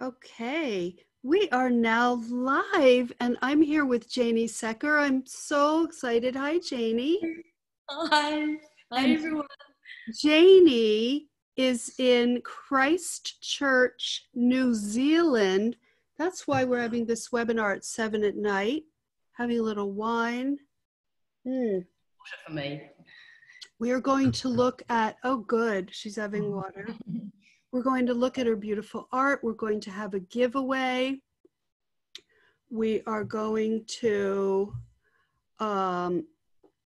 Okay, we are now live and I'm here with Janie Secker. I'm so excited. Hi, Janie. Hi. Hi, And everyone. Janie is in Christchurch, New Zealand. That's why we're having this webinar at 7 at night, having a little wine. For me. We are going to look at, oh good, she's having water. We're going to look at her beautiful art. We're going to have a giveaway. We are going to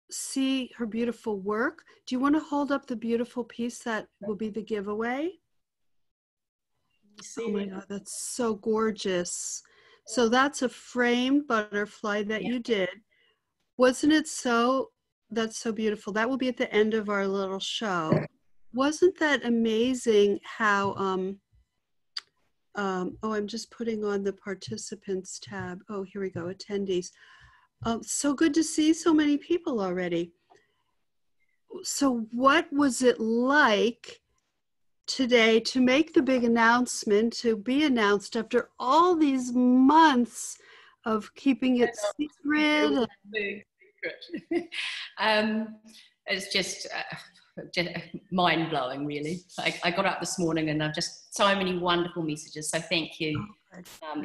see her beautiful work. Do you want to hold up the beautiful piece that will be the giveaway? Oh my God, that's so gorgeous. So that's a framed butterfly that you did. Wasn't it so? That's so beautiful. That will be at the end of our little show. Wasn't that amazing how, oh, I'm just putting on the participants tab. Oh, here we go, attendees. So good to see so many people already. So what was it like today to make the big announcement, to be announced after all these months of keeping it secret? It's just mind-blowing, really. I got up this morning and I've just so many wonderful messages. So thank you,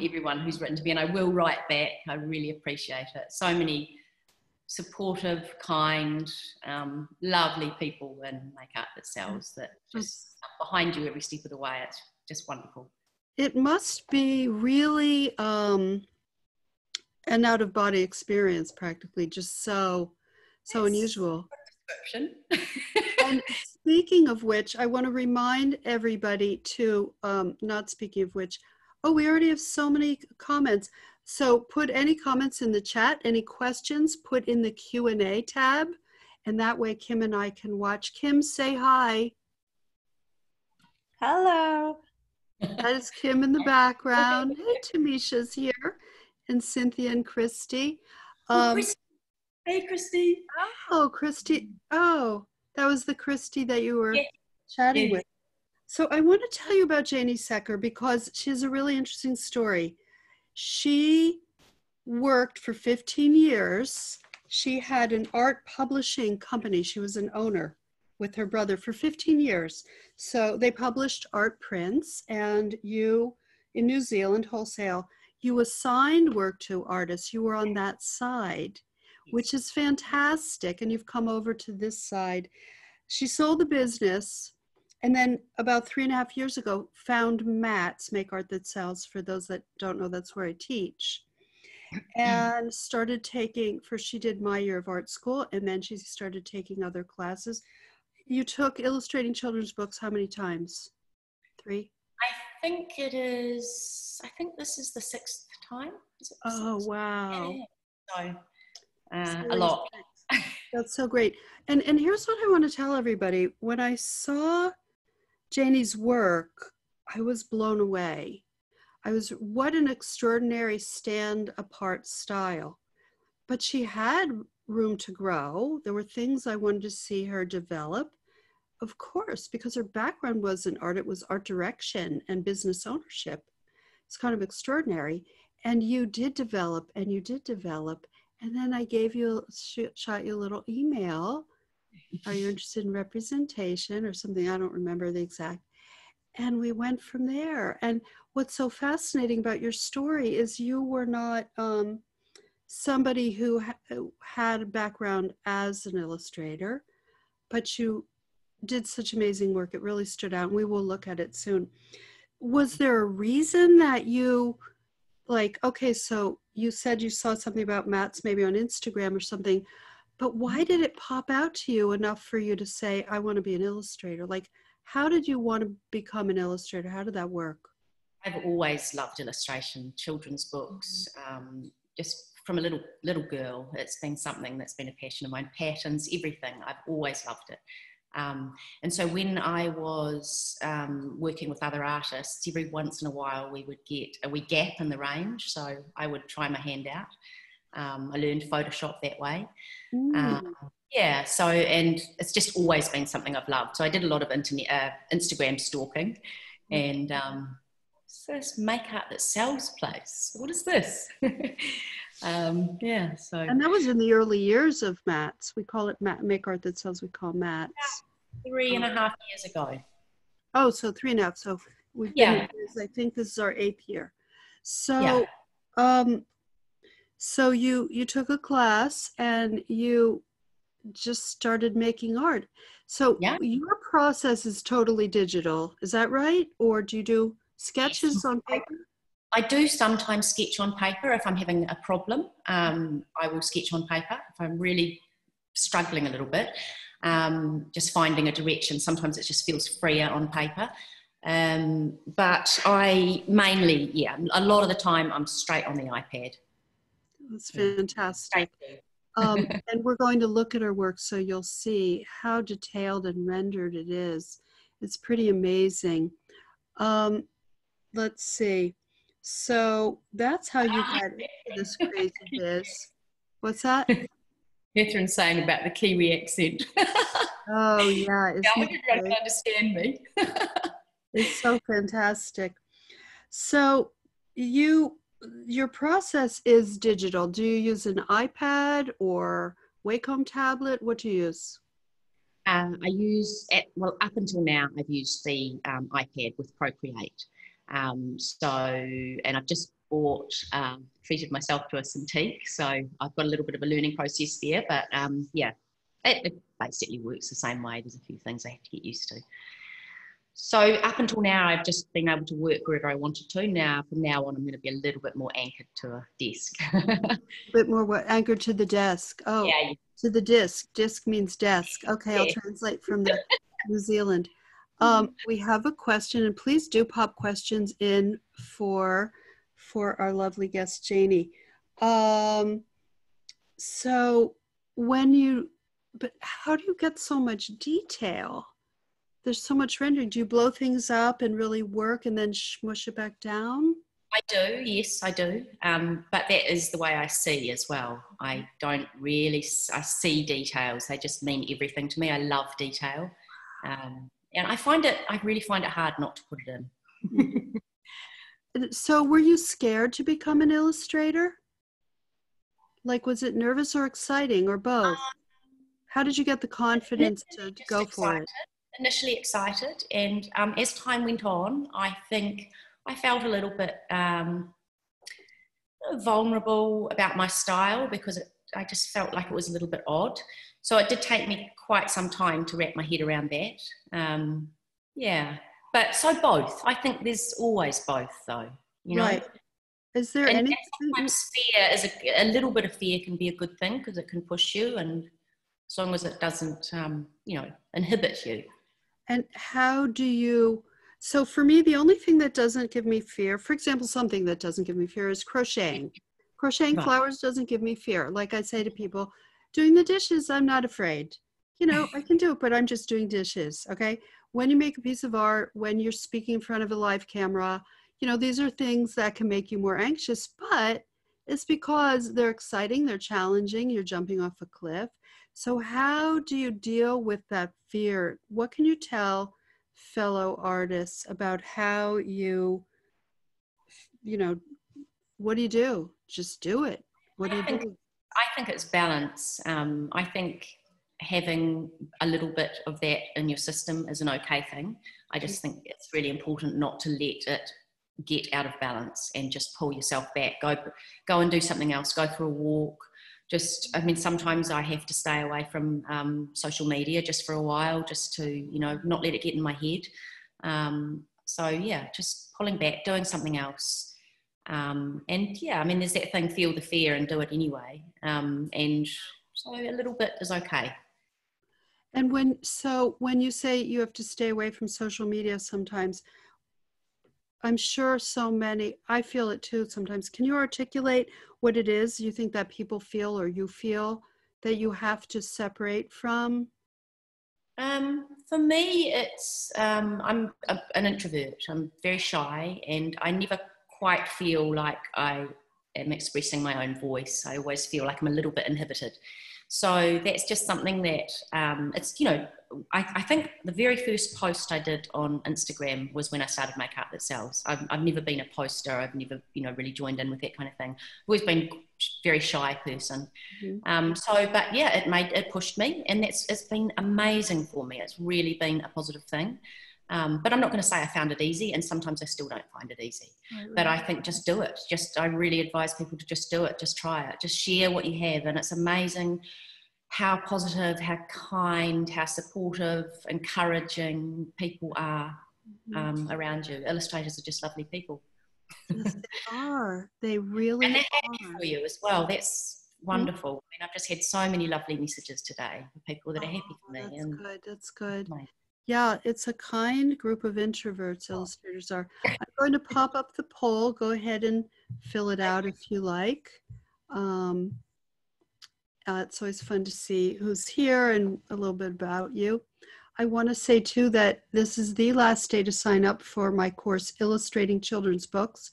everyone who's written to me, and I will write back. I really appreciate it. So many supportive, kind, lovely people in Make Art That Sells that just behind you every step of the way. It's just wonderful. It must be really an out-of-body experience, practically, just so unusual. And speaking of which, I want to remind everybody to, not speaking of which, oh, we already have so many comments. So put any comments in the chat, any questions, put in the Q&A tab, and that way Kim and I can watch. Kim, say hi. Hello. That is Kim in the background. Hey, Tamisha's here, and Cynthia and Christy. Hey, Christy. Oh, Christy. Oh, that was the Christy that you were chatting with. So I want to tell you about Janie Secker because she has a really interesting story. She worked for 15 years. She had an art publishing company. She was an owner with her brother for 15 years. So they published art prints, and you, in New Zealand, wholesale, you assigned work to artists. You were on that side, which is fantastic. And you've come over to this side. She sold the business, and then about 3.5 years ago, found Matt's Make Art That Sells. For those that don't know, that's where I teach. And started taking, first she did my year of art school, and then she started taking other classes. You took illustrating children's books how many times? 3? I think this is the 6th time. Oh, wow. Yeah. So, a lot. That's so great. And here's what I want to tell everybody. When I saw Janie's work, I was blown away. What an extraordinary stand-apart style. But she had room to grow. There were things I wanted to see her develop, of course, because her background was in art. It was art direction and business ownership. It's kind of extraordinary. And you did develop, and you did develop. And then I gave you, shot you a little email. Are you interested in representation or something? I don't remember the exact. And we went from there. And what's so fascinating about your story is you were not somebody who had a background as an illustrator, but you did such amazing work. It really stood out, and we will look at it soon. Was there a reason that you, like, okay, so you said you saw something about Matt's maybe on Instagram or something, but why did it pop out to you enough for you to say, I want to be an illustrator? Like, how did you want to become an illustrator? How did that work? I've always loved illustration, children's books, just from a little girl. It's been something that's been a passion of mine. Patterns, everything. I've always loved it. And so when I was working with other artists, every once in a while we would get a wee gap in the range. So I would try my hand out. I learned Photoshop that way. Yeah, so, and it's just always been something I've loved. So I did a lot of Instagram stalking, and what's this make art that sells place? What is this? Yeah, so. And that was in the early years of MATS. We call it Make Art That Sells, we call MATS. 3.5 years ago. Oh, so 3.5. So we've been, I think this is our 8th year. So, so you took a class and you just started making art. So your process is totally digital. Is that right? Or do you do sketches on paper? I do sometimes sketch on paper if I'm having a problem. I will sketch on paper if I'm really struggling a little bit. Just finding a direction. Sometimes it just feels freer on paper. But I mainly, a lot of the time I'm straight on the iPad. That's fantastic. And we're going to look at her work so you'll see how detailed and rendered it is. It's pretty amazing. Let's see. So that's how you got into this crazy biz. What's that? Catherine's saying about the Kiwi accent. Oh, yeah. Everyone can understand me. It's so fantastic. So your process is digital. Do you use an iPad or Wacom tablet? What do you use? I use, up until now, I've used the iPad with Procreate. And I've just treated myself to a Cintiq. So I've got a little bit of a learning process there, but it basically works the same way. There's a few things I have to get used to. So up until now, I've just been able to work wherever I wanted to. Now, from now on, I'm going to be a little bit more anchored to a desk. A bit more anchored to the desk. Oh, yeah. To the disc. Disc means desk. Okay, I'll translate from the New Zealand. We have a question, and please do pop questions in for our lovely guest, Janie. So but how do you get so much detail? There's so much rendering. Do you blow things up and really work and then smush it back down? I do, yes, I do. But that is the way I see as well. I see details. They just mean everything to me. I love detail. And I really find it hard not to put it in. So were you scared to become an illustrator? Like, was it nervous or exciting or both? How did you get the confidence to go for it? Initially excited, and as time went on, I think I felt a little bit vulnerable about my style because I just felt like it was a little bit odd. So it did take me quite some time to wrap my head around that. But so both. I think there's always both, though. You know? Right. Is there any? Sometimes fear is a little bit of fear can be a good thing because it can push you, and as long as it doesn't, inhibit you. And how do you, so for me, the only thing that doesn't give me fear, for example, something that doesn't give me fear is crocheting. Crocheting flowers doesn't give me fear. Like I say to people, doing the dishes, I'm not afraid. I can do it, but I'm just doing dishes, okay? When you make a piece of art, when you're speaking in front of a live camera, these are things that can make you more anxious, but it's because they're exciting, they're challenging, you're jumping off a cliff. So how do you deal with that fear? What can you tell fellow artists about how what do you do? Just do it. What do you do? I think it's balance. I think having a little bit of that in your system is an okay thing. I just think it's really important not to let it get out of balance and just pull yourself back. Go and do something else. Go for a walk. Sometimes I have to stay away from social media just for a while, just to, not let it get in my head. Just pulling back, doing something else. There's that thing, feel the fear and do it anyway. And so a little bit is okay. And when you say you have to stay away from social media sometimes, I'm sure I feel it too sometimes. Can you articulate what it is you think that people feel or you feel that you have to separate from? For me, it's, I'm an introvert. I'm very shy and I never quite feel like I am expressing my own voice. I always feel like I'm a little bit inhibited. So that's just something that it's, you know, I think the very first post I did on Instagram was when I started Make Art That Sells. I've never been a poster. I've never, you know, really joined in with that kind of thing. I've always been a very shy person. But yeah, it pushed me, and it's been amazing for me. It's really been a positive thing. But I'm not going to say I found it easy, and sometimes I still don't find it easy. Right. But I think just do it. I really advise people to just do it. Just try it. Just share what you have, and it's amazing how positive, how kind, how supportive, encouraging people are around you. Illustrators are just lovely people. Yes, they are. They really and they're are. happy for you as well. That's wonderful. I mean, I've just had so many lovely messages today from people that are happy for me. That's good. That's good. Yeah, it's a kind group of introverts, illustrators are. I'm going to pop up the poll. Go ahead and fill it out if you like. It's always fun to see who's here and a little bit about you. I want to say too that this is the last day to sign up for my course, Illustrating Children's Books.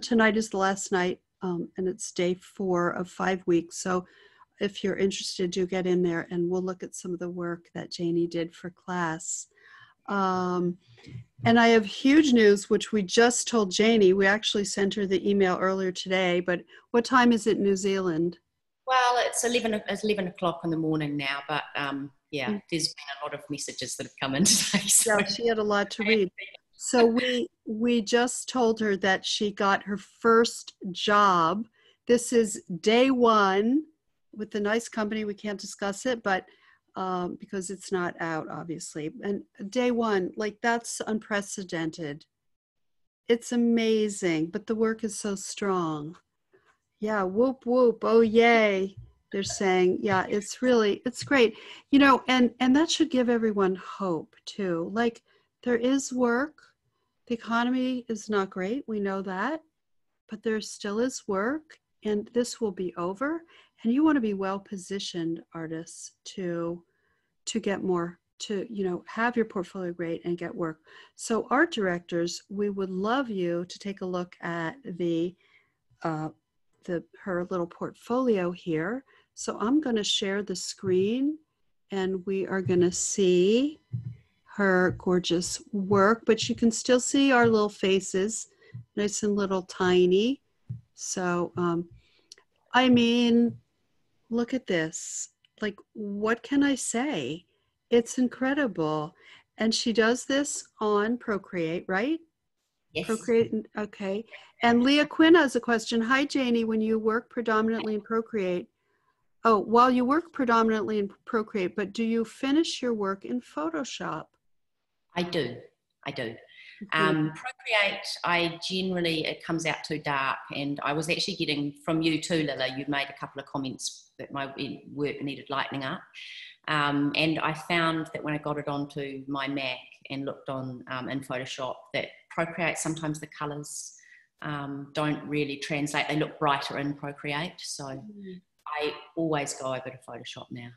Tonight is the last night, and it's day 4 of 5 weeks. So if you're interested, do get in there, and we'll look at some of the work that Janie did for class. And I have huge news, which we just told Janie. We actually sent her the email earlier today, but what time is it in New Zealand? Well, it's 11 o'clock in the morning now, but yeah, there's been a lot of messages that have come in today. So. Yeah, she had a lot to read. So we just told her that she got her first job. This is day 1 with the nice company. We can't discuss it, but because it's not out, obviously. And day 1, like, that's unprecedented. It's amazing, but the work is so strong. Yeah, whoop, whoop, oh, yay. They're saying, yeah, it's great. You know, and that should give everyone hope too. Like, there is work. The economy is not great. We know that, but there still is work, and this will be over. And you want to be well-positioned, artists, to get more, to, you know, have your portfolio great and get work. So art directors, we would love you to take a look at her little portfolio here. So I'm going to share the screen, and we are going to see her gorgeous work, but you can still see our little faces, nice and little tiny. So, I mean, look at this. Like, what can I say? It's incredible. And she does this on Procreate, right? Yes. Procreate, okay. And Leah Quinn has a question. Hi, Janie, when you work predominantly in Procreate, while you work predominantly in Procreate, but do you finish your work in Photoshop? I do. Procreate, it comes out too dark, and I was actually getting from you too, Lilla, you made a couple of comments that my work needed lightening up. And I found that when I got it onto my Mac and looked on in Photoshop, that Procreate, sometimes the colours don't really translate. They look brighter in Procreate. So I always go over to Photoshop now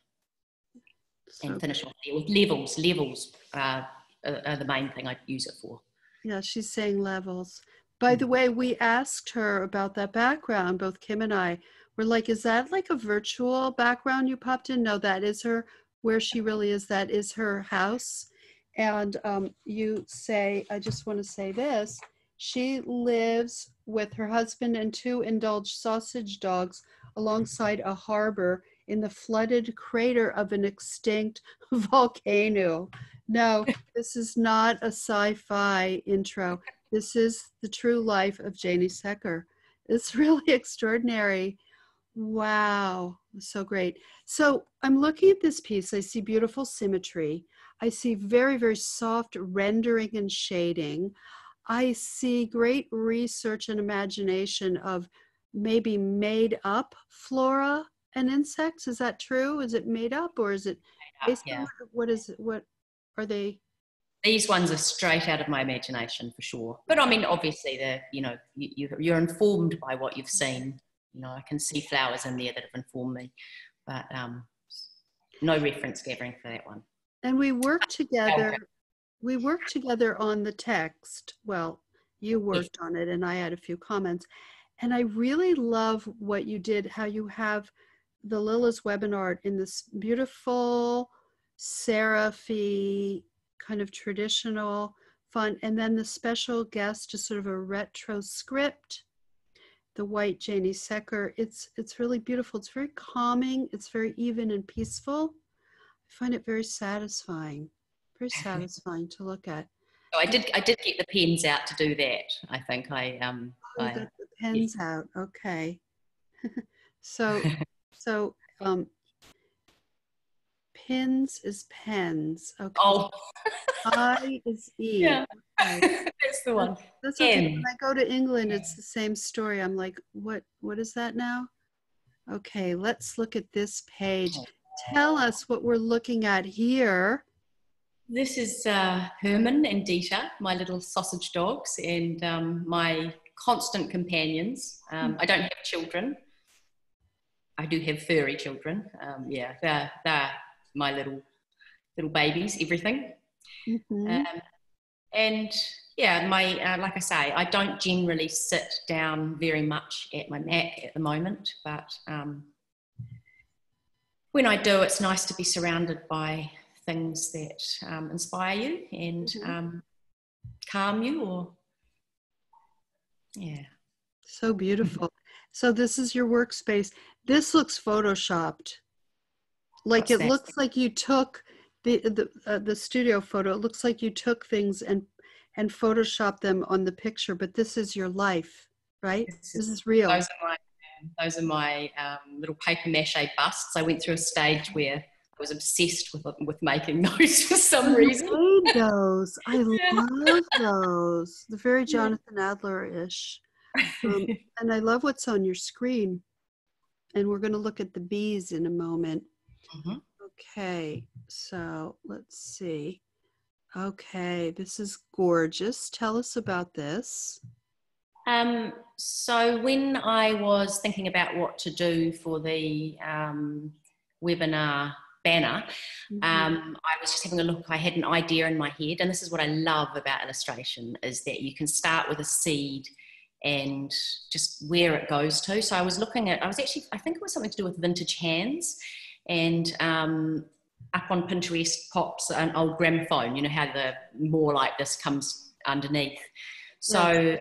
and finish off there with levels. Levels are the main thing I use it for. Yeah, she's saying levels. By the way, we asked her about that background, both Kim and I. We're like, is that like a virtual background you popped in? No, that is her, where she really is, that is her house. And you say, I just want to say this, she lives with her husband and 2 indulged sausage dogs alongside a harbor in the flooded crater of an extinct volcano. No, this is not a sci-fi intro. This is the true life of Janie Secker. It's really extraordinary. Wow, so great. So I'm looking at this piece. I see beautiful symmetry. I see very, very soft rendering and shading. I see great research and imagination of maybe made up flora and insects. Is that true? Is it made up, or is it based on what is it? What are they? These ones are straight out of my imagination for sure. But I mean, obviously, you're informed by what you've seen. You know, I can see flowers in there that have informed me, but no reference gathering for that one. And we worked together. We worked together on the text. Well, you worked on it, and I had a few comments. And I really love what you did, how you have the Lilla's WebinArt in this beautiful serify kind of traditional font, and then the special guest is sort of a retro script, the white Janie Secker. It's really beautiful. It's very calming. It's very even and peaceful. I find it very satisfying to look at. So I did get the pens out to do that. I think I got the pens out. Okay. so pins is pens. Okay. Oh. I is E. Yeah. Okay. That's the one. That's okay. When I go to England, it's the same story. I'm like, what is that now? Okay, let's look at this page. Tell us what we're looking at here. This is Herman and Dieter, my little sausage dogs, and my constant companions. I don't have children. I do have furry children. Yeah, they're my little babies, everything. Mm-hmm. And yeah, my like I say, I don't generally sit down very much at my Mac at the moment, but when I do, it's nice to be surrounded by things that inspire you and calm you, or yeah. So beautiful. So this is your workspace. This looks photoshopped. Like it looks like you took the studio photo. It looks like you took things and photoshopped them on the picture, but this is your life, right? This is real. Those are my little paper mache busts. I went through a stage where I was obsessed with making those for some reason. I made those. I love those. They're very Jonathan Adler-ish. And I love what's on your screen. And we're going to look at the bees in a moment. Mm-hmm. Okay, so let's see. Okay, this is gorgeous. Tell us about this. So when I was thinking about what to do for the webinar banner, I was just having a look. I had an idea in my head, and this is what I love about illustration, is that you can start with a seed and just where it goes to. So I was looking at, I think it was something to do with vintage hands, and up on Pinterest pops an old gramophone, you know how the more like this comes underneath. So I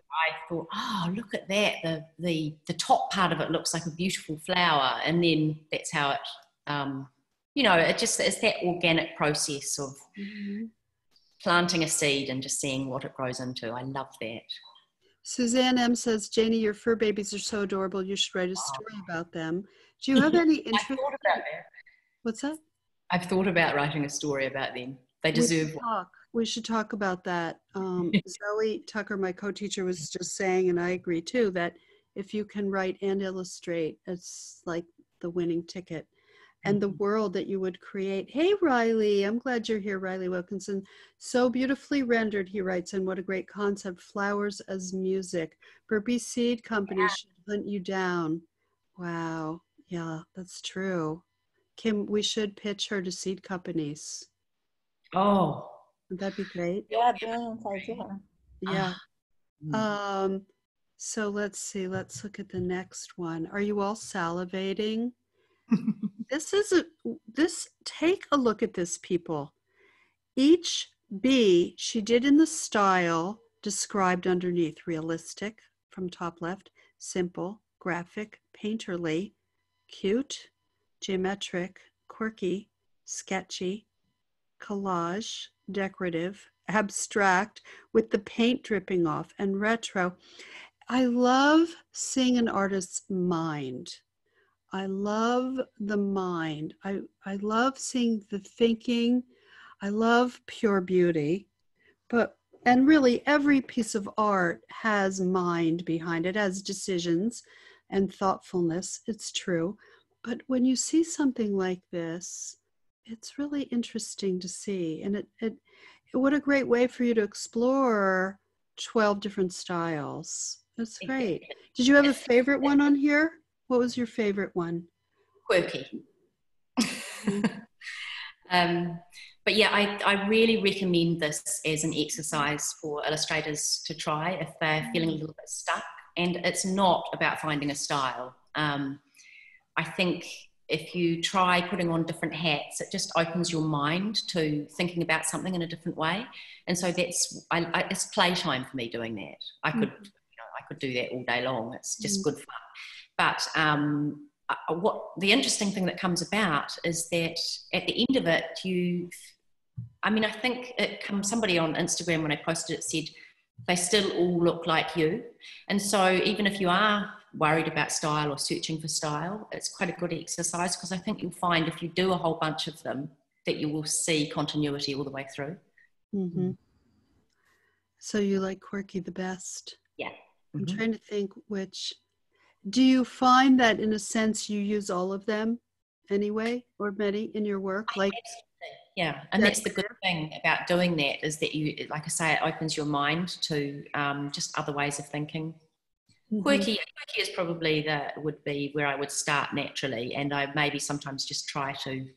thought, oh, look at that. The top part of it looks like a beautiful flower. And then that's how it, you know, it's that organic process of planting a seed and just seeing what it grows into. I love that. Suzanne M says, Janie, your fur babies are so adorable. You should write a story about them. Do you have any interest? I've thought about that. What's that? I've thought about writing a story about them. They deserve one. We should talk about that. Zoe Tucker, my co-teacher, was just saying, and I agree too, that if you can write and illustrate, it's like the winning ticket. And the world that you would create. Hey, Riley, I'm glad you're here, Riley Wilkinson. So beautifully rendered, he writes, and what a great concept, flowers as music. Burpee Seed Company should hunt you down. Wow, yeah, that's true. Kim, we should pitch her to seed companies. Oh. Would that be great? Yeah, brilliant idea. Yeah. So let's see, let's look at the next one. Are you all salivating? Take a look at this, people. Each bee she did in the style described underneath: realistic from top left, simple, graphic, painterly, cute, geometric, quirky, sketchy, collage, decorative, abstract, with the paint dripping off, and retro. I love seeing an artist's mind. I love the mind. I love seeing the thinking. I love pure beauty. And really every piece of art has mind behind it, has decisions and thoughtfulness. It's true. But when you see something like this, it's really interesting to see. And what a great way for you to explore 12 different styles. That's great. Did you have a favorite one on here? What was your favorite one? Quirky. But yeah, I really recommend this as an exercise for illustrators to try if they're feeling a little bit stuck and it's not about finding a style. I think if you try putting on different hats, it just opens your mind to thinking about something in a different way. And so it's playtime for me doing that. I could do that all day long. It's just good fun. But what the interesting thing that comes about is that at the end of it, I think somebody on Instagram, when I posted it, said they still all look like you. And so even if you are worried about style or searching for style, it's quite a good exercise, because I think you'll find if you do a whole bunch of them that you will see continuity all the way through. Mm-hmm. So you like quirky the best? Yeah. I'm trying to think which. Do you find that in a sense you use all of them anyway, or many in your work? Yeah, and that's the good thing about doing that, is that you, like I say, it opens your mind to just other ways of thinking. Quirky is probably would be where I would start naturally, and I maybe sometimes just try to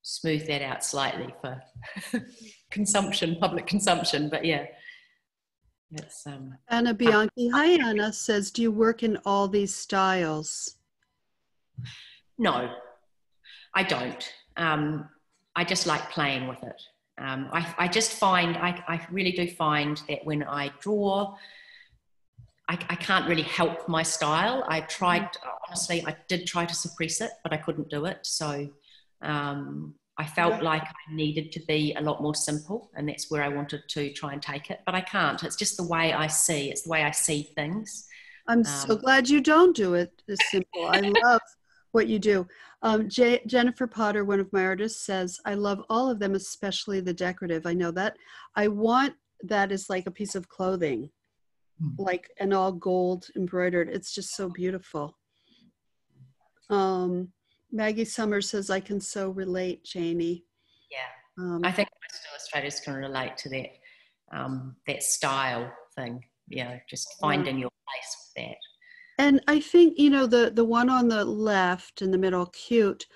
smooth that out slightly for public consumption. But yeah, that's Anna Bianchi. Hi, Anna says, do you work in all these styles? No, I don't. I just like playing with it. I just find, I really do find that when I draw, I can't really help my style. I tried, honestly, I did try to suppress it, but I couldn't do it. So I felt like I needed to be a lot more simple, and that's where I wanted to try and take it, but I can't. It's just the way I see. It's the way I see things. I'm so glad you don't do it this simple. I love what you do. Jennifer Potter, one of my artists, says, I love all of them, especially the decorative. I know that. I want that as like a piece of clothing, like an all gold embroidered. It's just so beautiful. Maggie Summers says, I can so relate, Janie. Yeah, I think most illustrators can relate to that, that style thing. Yeah, just finding your place with that. And I think, the one on the left in the middle, cute,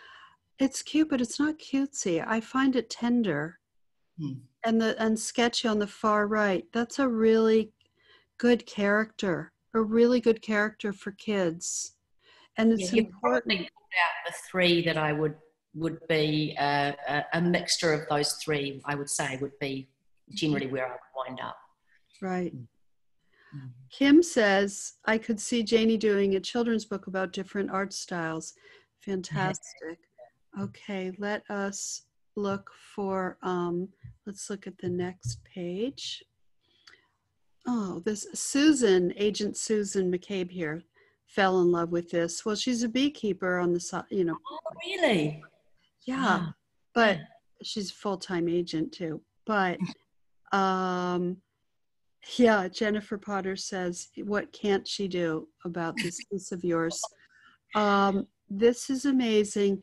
it's cute, but it's not cutesy. I find it tender. And sketchy on the far right, that's a really good character, for kids. And it's important. Pulled out the three that I would be a mixture of those three, I would say, would be generally where I would wind up. Right. Kim says, I could see Janie doing a children's book about different art styles. Fantastic. Okay, let us look for, let's look at the next page. Oh, this Susan, Agent Susan McCabe here, fell in love with this. Well, she's a beekeeper on the side, Oh, really? Yeah, but she's a full-time agent too. But yeah, Jennifer Potter says, what can't she do about this piece of yours? This is amazing.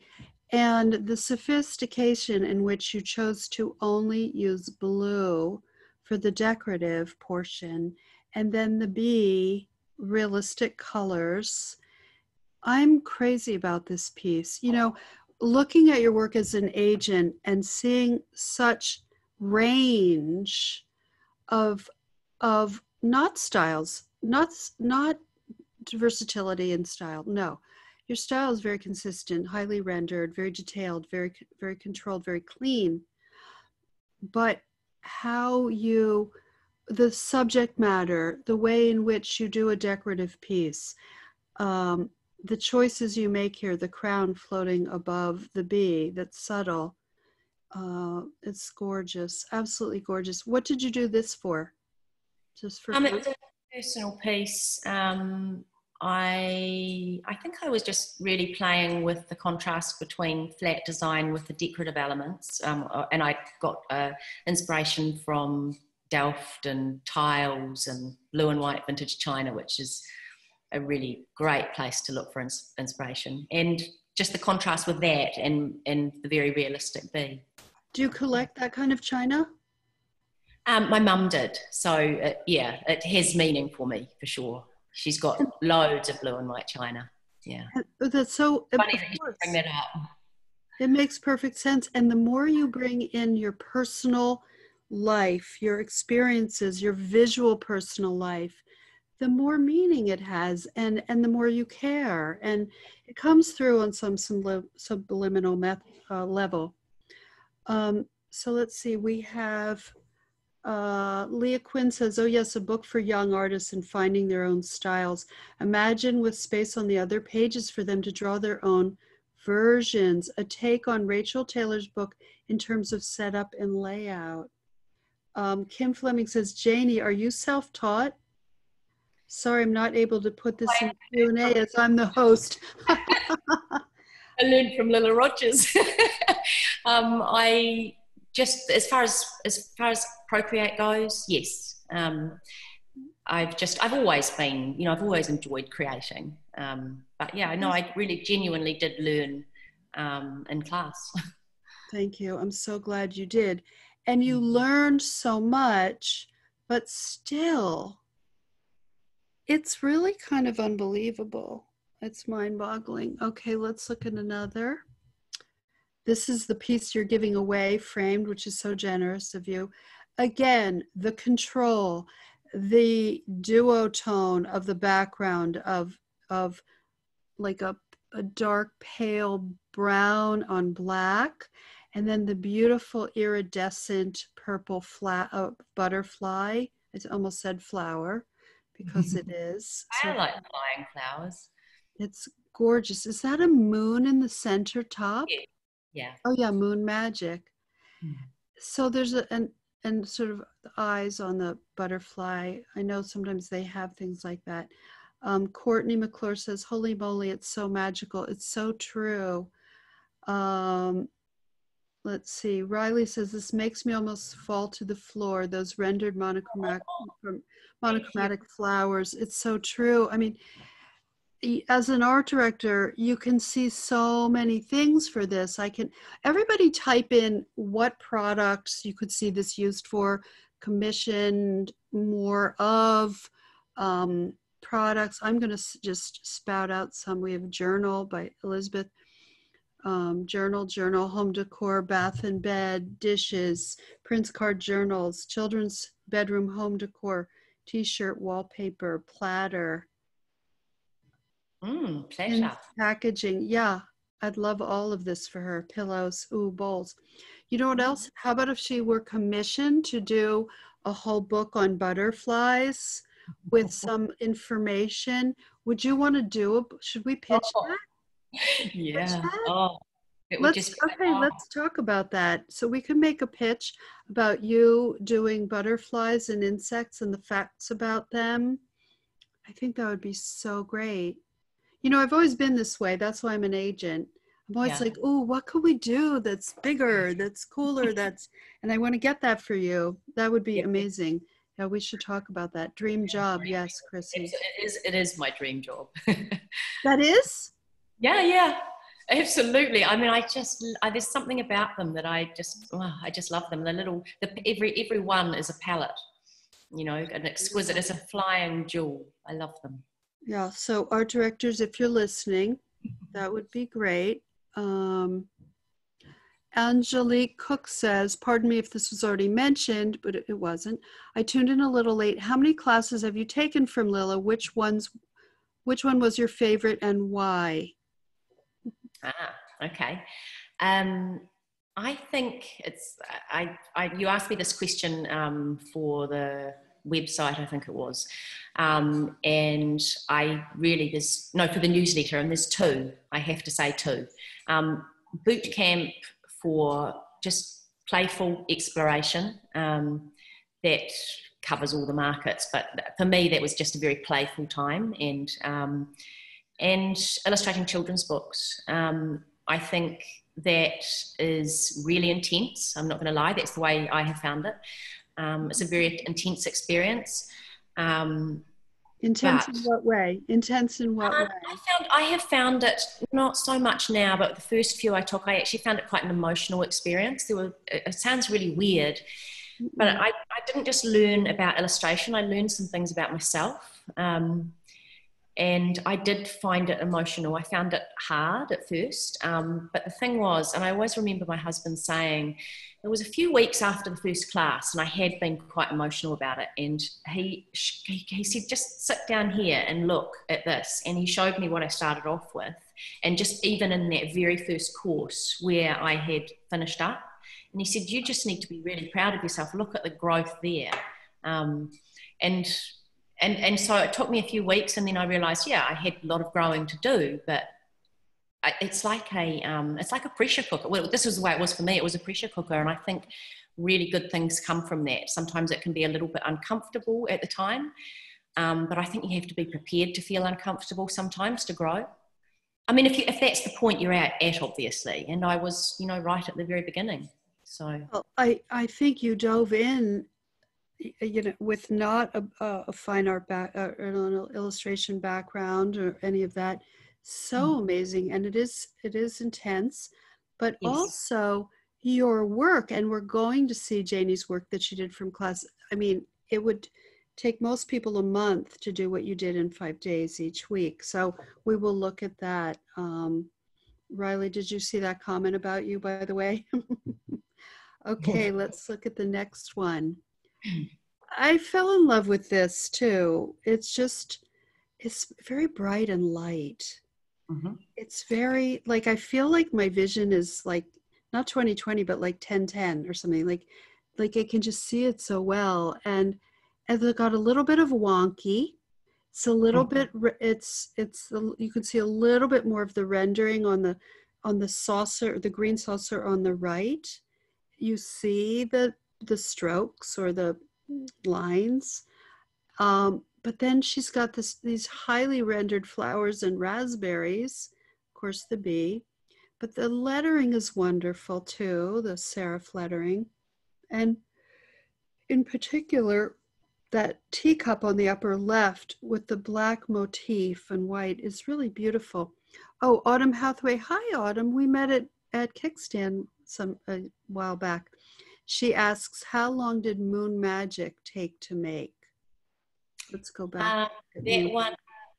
And the sophistication in which you chose to only use blue for the decorative portion, and then the bee, realistic colors. I'm crazy about this piece. Looking at your work as an agent and seeing such range of not styles, not versatility in style. No, your style is very consistent, highly rendered, very detailed, very, very controlled, very clean. But the subject matter, the way in which you do a decorative piece, the choices you make here, the crown floating above the bee, that's subtle. It's gorgeous, absolutely gorgeous. What did you do this for? Just for fun? It's a personal piece. I think I was just really playing with the contrast between flat design with the decorative elements, and I got inspiration from Delft and tiles and blue and white vintage china, which is a really great place to look for inspiration, and just the contrast with that and the very realistic bee. Do you collect that kind of china? My mum did, so it has meaning for me for sure. She's got loads of blue and white china. Yeah, that's so funny that you bring that up. It makes perfect sense, and the more you bring in your personal life, your experiences, your visual personal life, the more meaning it has, and the more you care, and it comes through on some subliminal level. So let's see, we have Leah Quinn says, oh yes, a book for young artists and finding their own styles. Imagine with space on the other pages for them to draw their own versions, a take on Rachel Taylor's book in terms of setup and layout. Kim Fleming says, Janie, are you self-taught? Sorry, I'm not able to put this in Q&A as I'm the host. I learned from Lilla Rogers. I just, as far as Procreate goes, yes. I've always been, you know, I've always enjoyed creating. But yeah, no, I really genuinely did learn in class. Thank you. I'm so glad you did. And you learned so much, but still, it's really kind of unbelievable. It's mind-boggling. Okay, let's look at another. This is the piece you're giving away, framed, which is so generous of you. Again, the control, the duotone of the background of like a dark pale brown on black, and then the beautiful iridescent purple butterfly. I almost said flower because it is. I like flying flowers. It's gorgeous. Is that a moon in the center top? Yeah. Oh yeah, moon magic. So there's and sort of the eyes on the butterfly. I know sometimes they have things like that. Courtney McClure says, holy moly, it's so magical. It's so true. Let's see. Riley says, this makes me almost fall to the floor. Those rendered monochromatic flowers. It's so true. I mean, as an art director, you can see so many things for this. Everybody type in what products you could see this used for, commissioned more of, products. I'm going to just spout out some. We have Journal by Elizabeth, Journal, home decor, bath and bed, dishes, Prince card journals, children's bedroom home decor, t-shirt, wallpaper, platter. Pleasure. Packaging. Yeah, I'd love all of this for her. Pillows, ooh, bowls. You know what else? How about if she were commissioned to do a whole book on butterflies with some information? Would you want to do should we pitch that? Yeah. Pitch that? Oh, it would just let's talk about that. So we could make a pitch about you doing butterflies and insects and the facts about them. I think that would be so great. You know, I've always been this way. That's why I'm an agent. I'm always like, oh, what could we do that's bigger, that's cooler, and I want to get that for you. That would be amazing. Yeah, we should talk about that. Dream job. Yes, Chrissy. It is my dream job. That is? Yeah, absolutely. I mean, there's something about them that I just love them. Every one is a palette, you know, an exquisite, it's a flying jewel. I love them. Yeah, so art directors, if you're listening, that would be great. Angelique Cook says, pardon me if this was already mentioned, but it wasn't. I tuned in a little late. How many classes have you taken from Lilla? Which one was your favorite and why? Okay. I think it's, you asked me this question for the website, I think it was. And I really, for the newsletter, and there's two, I have to say two. Boot camp for just playful exploration that covers all the markets, but for me that was just a very playful time, and illustrating children's books. I think that is really intense. I'm not going to lie, that's the way I have found it. It's a very intense experience. Intense in what way? Intense in what way? I have found it not so much now, but the first few I took, I actually found it quite an emotional experience. It sounds really weird, but I didn't just learn about illustration. I learned some things about myself. And I did find it emotional. I found it hard at first. But the thing was, and I always remember my husband saying, it was a few weeks after the first class and I had been quite emotional about it. And he said, just sit down here and look at this. And he showed me what I started off with. And just even in that very first course where I had finished up. And he said, you just need to be really proud of yourself. Look at the growth there. And so it took me a few weeks, and then I realised, yeah, I had a lot of growing to do, but it's like a pressure cooker. Well, this was the way it was for me. It was a pressure cooker, and I think really good things come from that. Sometimes it can be a little bit uncomfortable at the time, but I think you have to be prepared to feel uncomfortable sometimes to grow. I mean, if that's the point you're at obviously, and I was, right at the very beginning. So well, I think you dove in, with not a fine art or an illustration background or any of that. So amazing. And it is intense, but yes. Also your work, and we're going to see Janie's work that she did from class. I mean, it would take most people a month to do what you did in 5 days each week. So we will look at that. Riley, did you see that comment about you, by the way? Okay, let's look at the next one. I fell in love with this too. It's very bright and light. Mm-hmm. It's very, like, I feel like my vision is like, not 20/20, but like 10/10 or something. Like I can just see it so well. And it got a little bit of wonky. It's a little bit, you can see a little bit more of the rendering on the saucer, the green saucer on the right. You see the strokes or the lines, but then she's got these highly rendered flowers and raspberries, of course the bee, but the lettering is wonderful too, the serif lettering, and in particular that teacup on the upper left with the black motif and white is really beautiful. Oh, Autumn Hathaway. Hi, Autumn. We met at Kickstand a while back. She asks, how long did Moon Magic take to make? Let's go back. That one,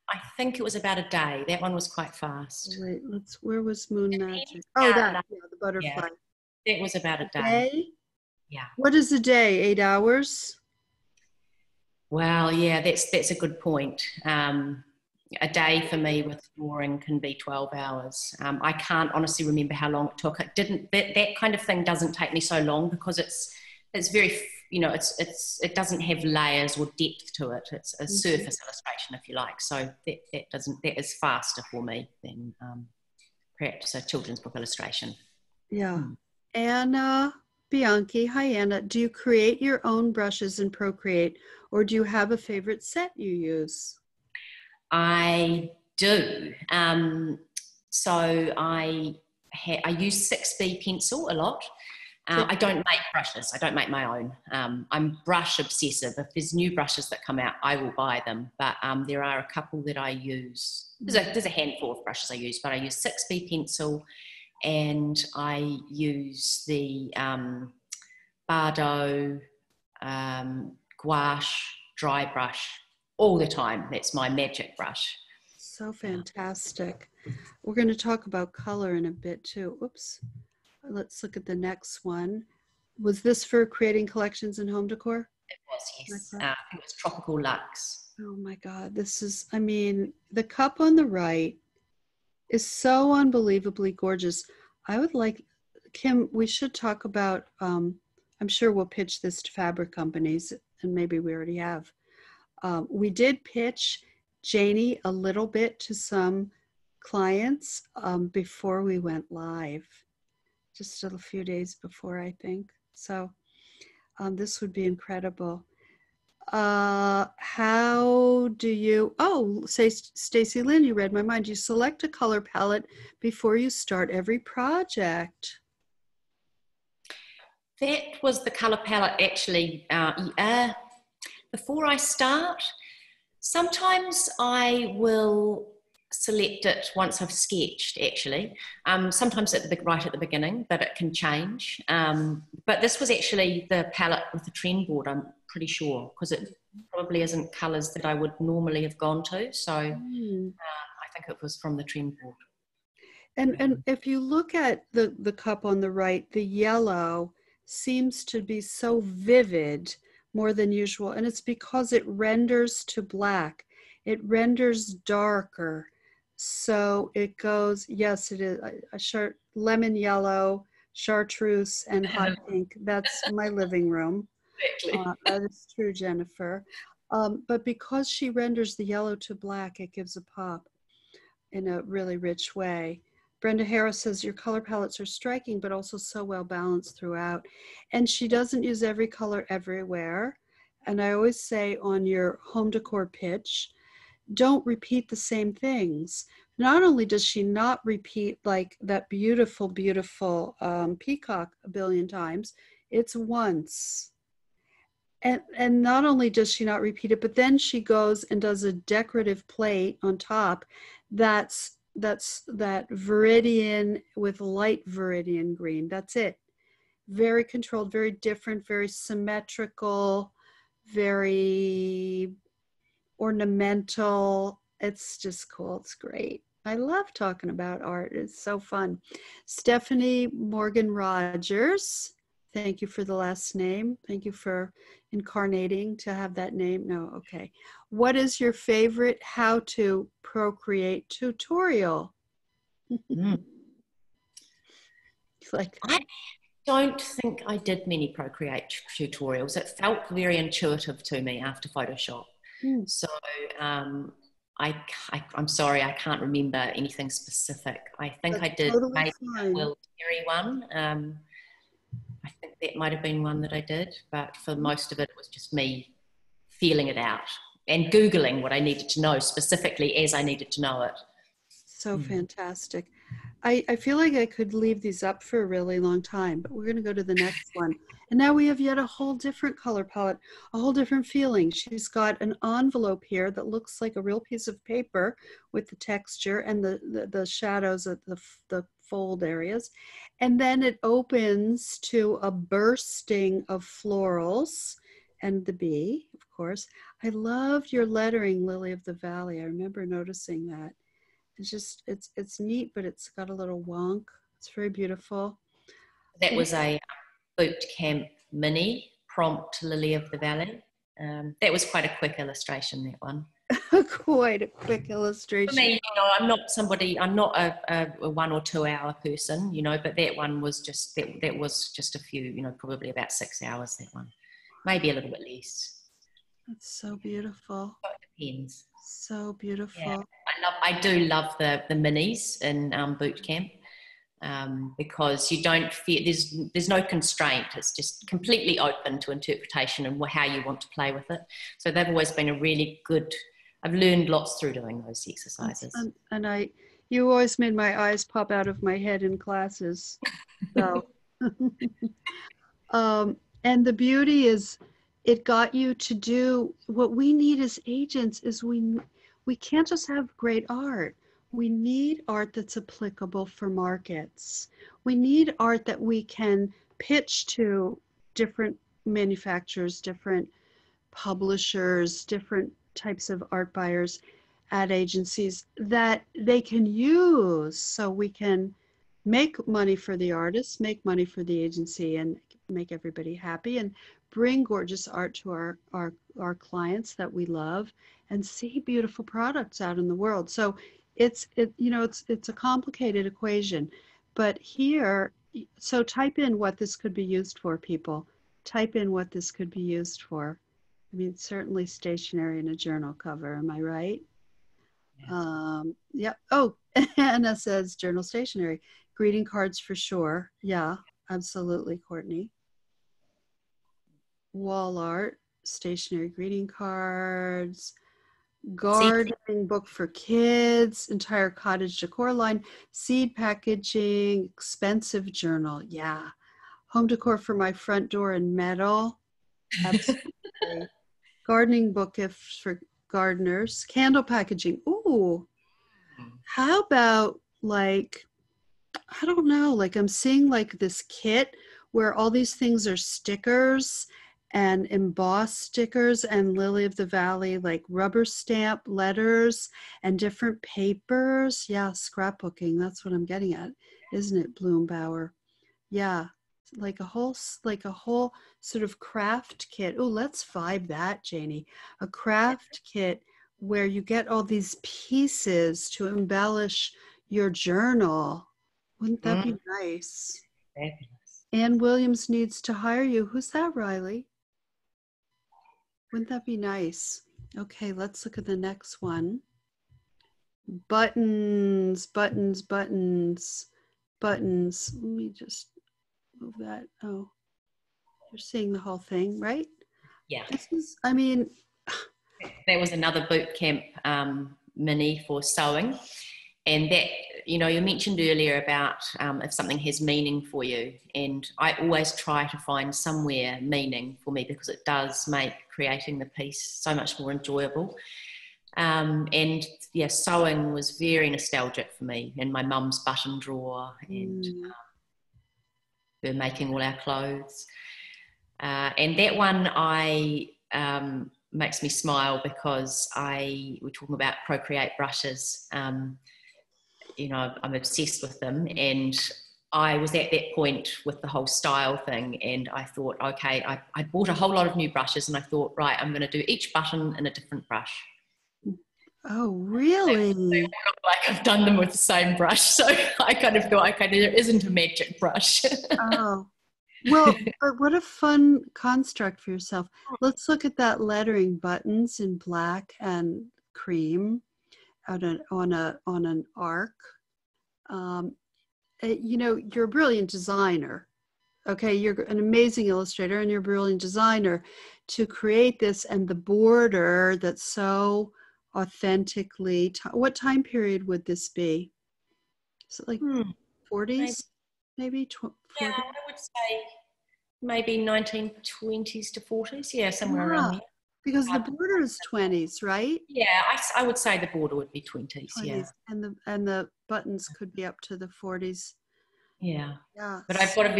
I think it was about a day. That one was quite fast. Oh, wait, where was Moon Magic? Oh, the butterfly. Yeah, that was about a day. Yeah. What is a day? 8 hours? Well, yeah, that's a good point. A day for me with drawing can be 12 hours. I can't honestly remember how long it took. That kind of thing doesn't take me so long because it's very, it doesn't have layers or depth to it. It's a surface illustration, if you like. So that is faster for me than perhaps a children's book illustration. Yeah. Anna Bianchi. Hi, Anna. Do you create your own brushes in Procreate, or do you have a favorite set you use? I do. So I use 6B pencil a lot. I don't make brushes. I don't make my own. I'm brush obsessive. If there's new brushes that come out, I will buy them. But there are a couple that I use. There's a handful of brushes I use, but I use 6B pencil, and I use the Bardo gouache dry brush all the time. That's my magic brush. So fantastic. We're going to talk about color in a bit too. Oops. Let's look at the next one. Was this for creating collections in home decor? It was, yes. It was Tropical Luxe. Oh my God. This is, I mean, the cup on the right is so unbelievably gorgeous. I would like, Kim, we should talk about, I'm sure we'll pitch this to fabric companies, and maybe we already have. We did pitch Janie a little bit to some clients before we went live, just a few days before, I think. So this would be incredible. How do you, say Stacy Lynn, you read my mind. You select a color palette before you start every project. That was the color palette actually. Before I start, sometimes I will select it once I've sketched, actually. Sometimes right at the beginning, but it can change. But this was actually the palette with the trend board, I'm pretty sure, because it probably isn't colours that I would normally have gone to. So I think it was from the trend board. And if you look at the cup on the right, the yellow seems to be so vivid more than usual. And it's because it renders to black. It renders darker. So it goes, yes, it is a lemon yellow, chartreuse, and hot pink. That's my living room. Exactly. That is true, Jennifer. But because she renders the yellow to black, it gives a pop in a really rich way. Brenda Harris says, your color palettes are striking, but also so well balanced throughout. And she doesn't use every color everywhere. And I always say on your home decor pitch, don't repeat the same things. Not only does she not repeat like that beautiful, beautiful peacock a billion times, it's once. And not only does she not repeat it, but then she goes and does a decorative plate on top that's that viridian with light viridian green. That's it. Very controlled, very different, very symmetrical, very ornamental. It's just cool. It's great. I love talking about art. It's so fun. Stephanie Morgan Rogers, thank you for the last name. Thank you for incarnating to have that name. No, okay. What is your favorite how to Procreate tutorial? Like, I don't think I did many Procreate tutorials. It felt very intuitive to me after Photoshop. So I'm sorry, I can't remember anything specific. I think that's I did totally maybe fine. a Will Terry one. I think that might have been one that I did, but for most of it was just me feeling it out and Googling what I needed to know specifically as I needed to know it. So fantastic. I feel like I could leave these up for a really long time, but we're going to go to the next one. And now we have yet a whole different color palette, a whole different feeling. She's got an envelope here that looks like a real piece of paper with the texture and the shadows at the fold areas. And then it opens to a bursting of florals and the bee, of course. I loved your lettering, Lily of the Valley. I remember noticing that. It's just, it's neat, but it's got a little wonk. It's very beautiful. That was a boot camp mini prompt Lily of the Valley. That was quite a quick illustration, that one. Quite a quick illustration. For me, I'm not a 1 or 2 hour person, but that one was just, that was just a few, probably about 6 hours, that one. Maybe a little bit less. That's so beautiful. So it depends. So beautiful. Yeah. I do love the minis in boot camp because you don't feel there's no constraint. It's just completely open to interpretation and how you want to play with it. So they've always been a really good. I've learned lots through doing those exercises. And you always made my eyes pop out of my head in classes. So, and the beauty is, it got you to do what we need as agents. Is we can't just have great art. We need art that's applicable for markets. We need art that we can pitch to different manufacturers, different publishers, different types of art buyers, ad agencies that they can use, so we can make money for the artists, make money for the agency, and make everybody happy, and bring gorgeous art to our clients that we love, and see beautiful products out in the world. So it's a complicated equation, but here, so type in what this could be used for, people. Type in what this could be used for. I mean, certainly stationery and a journal cover. Am I right? Yeah. Yep. Oh, Anna says journal stationery. Greeting cards for sure. Yeah, absolutely, Courtney. Wall art, stationery greeting cards, gardening book for kids, entire cottage decor line, seed packaging, expensive journal. Yeah. Home decor for my front door in metal. Absolutely. Gardening book gifts for gardeners. Candle packaging. Ooh. How about like, I don't know, like I'm seeing like this kit where all these things are stickers and embossed stickers and Lily of the Valley, like rubber stamp letters and different papers. Yeah, scrapbooking. That's what I'm getting at, isn't it, Bloombauer? Yeah, like a whole sort of craft kit. Oh, let's vibe that, Janie. A craft kit where you get all these pieces to embellish your journal. Wouldn't that be nice? Fabulous. Ann Williams needs to hire you. Who's that, Riley? Wouldn't that be nice? Okay, let's look at the next one. Buttons, buttons, buttons, buttons. Let me just move that. Oh, you're seeing the whole thing, right? Yeah. This is, I mean, That was another boot camp mini for sewing. And that, you know, you mentioned earlier about if something has meaning for you. And I always try to find somewhere meaning for me because it does make creating the piece so much more enjoyable. And yeah, sewing was very nostalgic for me, and my mum's button drawer and her making all our clothes. And that one makes me smile because we're talking about Procreate brushes. You know, I'm obsessed with them, and I was at that point with the whole style thing, and I thought, okay, I bought a whole lot of new brushes, and I thought, right, I'm going to do each button in a different brush. oh, really? They all look like I've done them with the same brush, so I kind of thought, okay, there isn't a magic brush. Oh, well, but what a fun construct for yourself. Let's look at that lettering, buttons in black and cream on an arc. You know, you're a brilliant designer. Okay, you're an amazing illustrator and you're a brilliant designer to create this, and the border that's so authentically, what time period would this be? Is it like 40s, maybe 40s? Yeah, I would say maybe 1920s to 40s, yeah, somewhere around there. Because the border is 20s, right? Yeah, I would say the border would be 20s, 20s, yeah. and the buttons could be up to the 40s. Yeah. Yeah. But I've got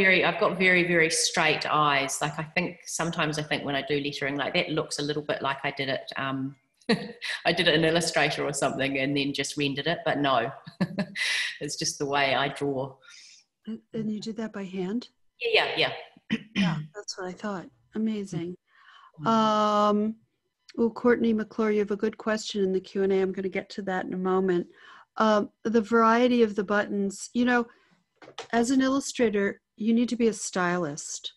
very, very straight eyes. Like sometimes I think when I do lettering, like that looks a little bit like I did it, I did it in Illustrator or something and then just rendered it, but no, it's just the way I draw. And you did that by hand? Yeah. Yeah, that's what I thought. Amazing. Well, Courtney McClure, you have a good question in the Q&A. I'm going to get to that in a moment. The variety of the buttons, you know, as an illustrator, you need to be a stylist.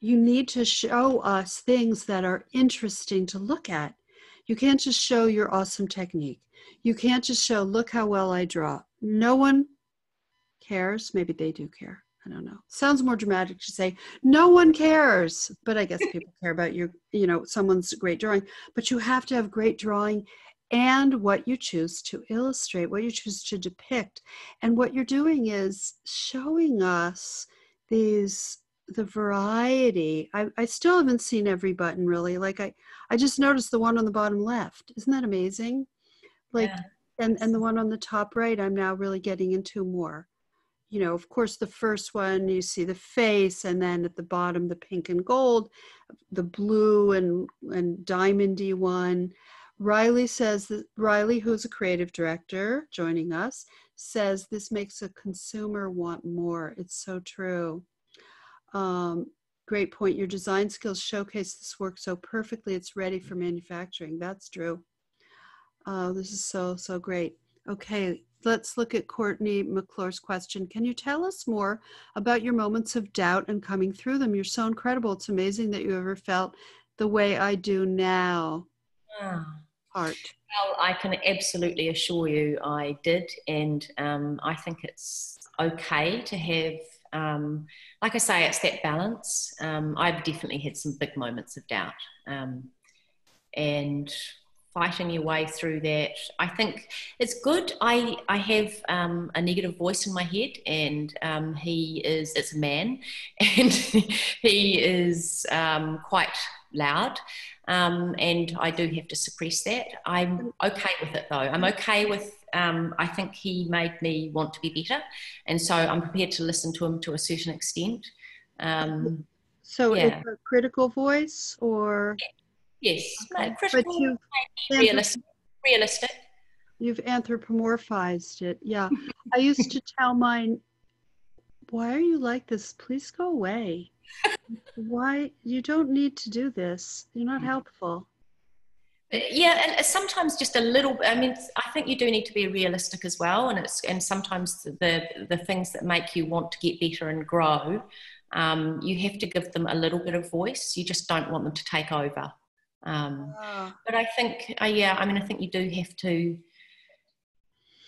You need to show us things that are interesting to look at. You can't just show your awesome technique. You can't just show, look how well I draw. No one cares. Maybe they do care. I don't know. Sounds more dramatic to say, no one cares. But I guess people care about you know, someone's great drawing. But you have to have great drawing and what you choose to illustrate, what you choose to depict. And what you're doing is showing us the variety. I still haven't seen every button really. Like I just noticed the one on the bottom left. Isn't that amazing? Like, yeah. And the one on the top right, I'm now really getting into more. You know, of course, the first one, you see the face, and then at the bottom, the pink and gold, the blue and diamondy one. Riley says that Riley, who's a creative director joining us, says this makes a consumer want more. It's so true. Great point. Your design skills showcase this work so perfectly. It's ready for manufacturing. That's true. This is so great. Okay, let's look at Courtney McClure's question. Can you tell us more about your moments of doubt and coming through them? You're so incredible. It's amazing that you ever felt the way I do now. Heart. Well, I can absolutely assure you I did. And I think it's okay to have, like I say, it's that balance. I've definitely had some big moments of doubt. And fighting your way through that, I think it's good. I have a negative voice in my head, and it's a man, and he is quite loud, and I do have to suppress that. I'm okay with it though. I'm okay with I think he made me want to be better, and so I'm prepared to listen to him to a certain extent. So it's Yeah. a critical voice, or Yes, okay. But critical, realistic. Realistic. you've anthropomorphized it. Yeah. I used to tell mine, why are you like this? Please go away. Why? You don't need to do this. You're not helpful. Yeah, and sometimes just a little. I mean, I think you do need to be realistic as well, and sometimes the things that make you want to get better and grow, you have to give them a little bit of voice. You just don't want them to take over. But I think, yeah, I mean, I think you do have to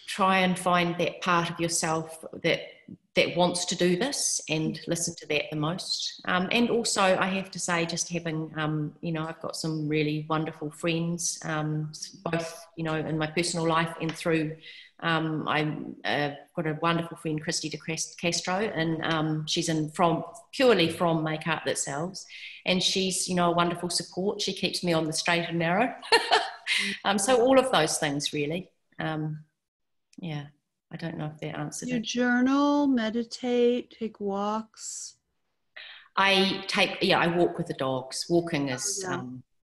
try and find that part of yourself that wants to do this and listen to that the most. And also, I have to say, just having, I've got some really wonderful friends, both, in my personal life and through, I've got a wonderful friend, Christy de Castro, and she's purely from Make Art That Sells. And she's, a wonderful support. She keeps me on the straight and narrow. So all of those things, really. Yeah, I don't know if that answered it. You journal, meditate, take walks. I walk with the dogs. Walking is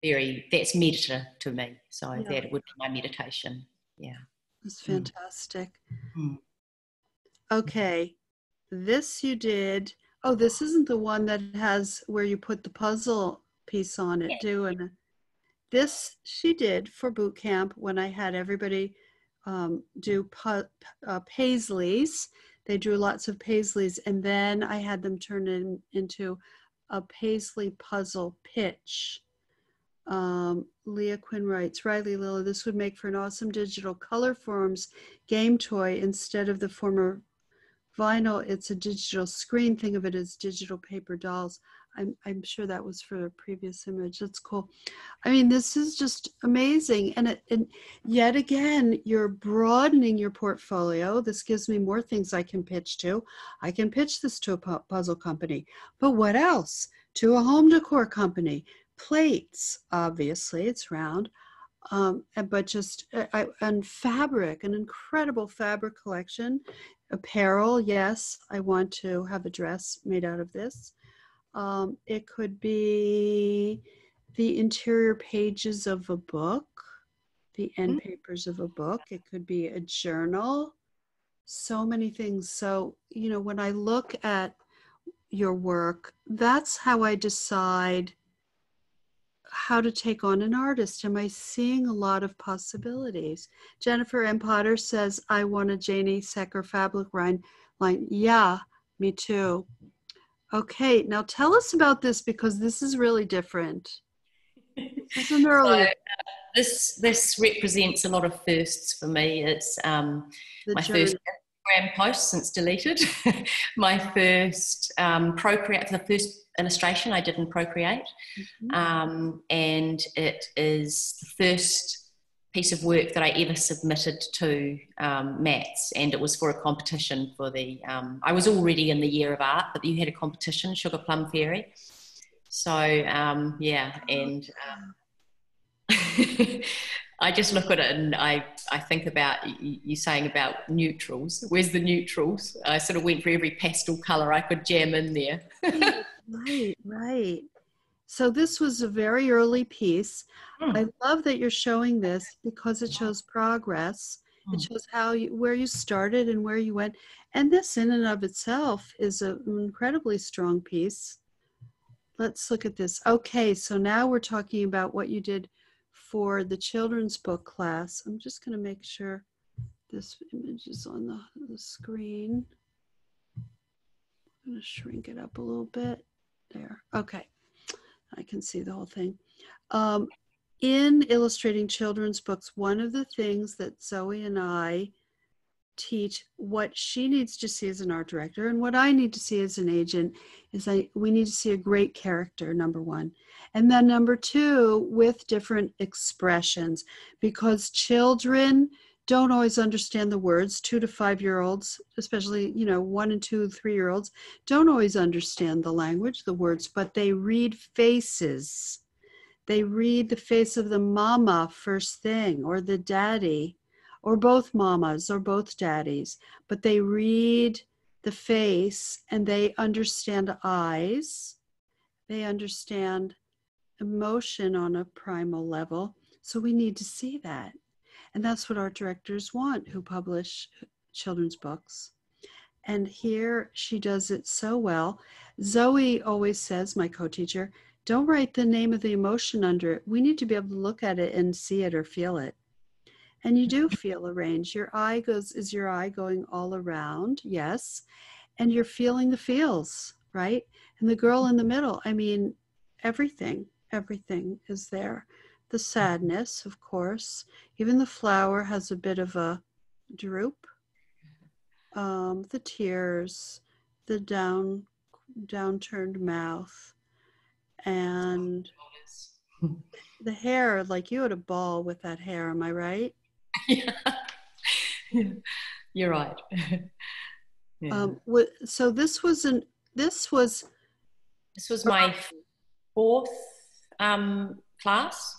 that's meditative to me. So that would be my meditation. Yeah. That's fantastic. Okay. This you did. Oh, this isn't the one that has where you put the puzzle piece on it, and this she did for boot camp when I had everybody do paisleys. They drew lots of paisleys, and then I had them turn it into a paisley puzzle pitch. Leah Quinn writes, Riley, Lilla, this would make for an awesome digital color forms game toy instead of the former vinyl. It's a digital screen. Think of it as digital paper dolls. I'm sure that was for a previous image. That's cool. I mean, this is just amazing. And yet again, you're broadening your portfolio. This gives me more things I can pitch to. I can pitch this to a puzzle company. But what else? To a home decor company. Plates, obviously, it's round. But just, and fabric, an incredible fabric collection. Apparel, yes, I want to have a dress made out of this. It could be the interior pages of a book, the end papers of a book. It could be a journal, so many things. So, when I look at your work, that's how I decide how to take on an artist. Am I seeing a lot of possibilities? Jennifer M. Potter says, I want a Janie Secker fabric line. Yeah, me too. Okay, now tell us about this, because this is really different. This is an early. So, this represents a lot of firsts for me. It's my first Instagram post since deleted. My first Procreate, the first illustration I did in Procreate, and it is the first piece of work that I ever submitted to MATS, and it was for a competition for the, I was already in the year of art, but you had a competition, Sugar Plum Fairy. So, yeah, and I just look at it and I think about you saying about neutrals. Where's the neutrals? I sort of went for every pastel colour I could jam in there. Right. So this was a very early piece. I love that you're showing this, because it shows progress. It shows where you started and where you went. And this in and of itself is an incredibly strong piece. Let's look at this. Okay, so now we're talking about what you did for the children's book class. I'm just going to make sure this image is on the screen. I'm going to shrink it up a little bit. There. Okay. I can see the whole thing. In illustrating children's books, one of the things that Zoe and I teach, what she needs to see as an art director and what I need to see as an agent, is we need to see a great character, number one. And then number two, with different expressions, because children don't always understand the words. 2 to 5 year olds, especially, 1 and 2, 3 year olds, don't always understand the language, the words, but they read faces. They read the face of the mama first thing, or the daddy, or both mamas or both daddies, but they read the face and they understand eyes. They understand emotion on a primal level. So we need to see that. And that's what art directors want who publish children's books. And here she does it so well. Zoe always says, my co-teacher, don't write the name of the emotion under it. We need to be able to look at it and see it or feel it. And you do feel a range. Is your eye going all around? Yes. And you're feeling the feels, right? And the girl in the middle, I mean, everything is there. The sadness, of course. Even the flower has a bit of a droop. The tears, the downturned mouth, and the hair, like you had a ball with that hair, am I right? Yeah. You're right. Yeah. So this was my fourth class,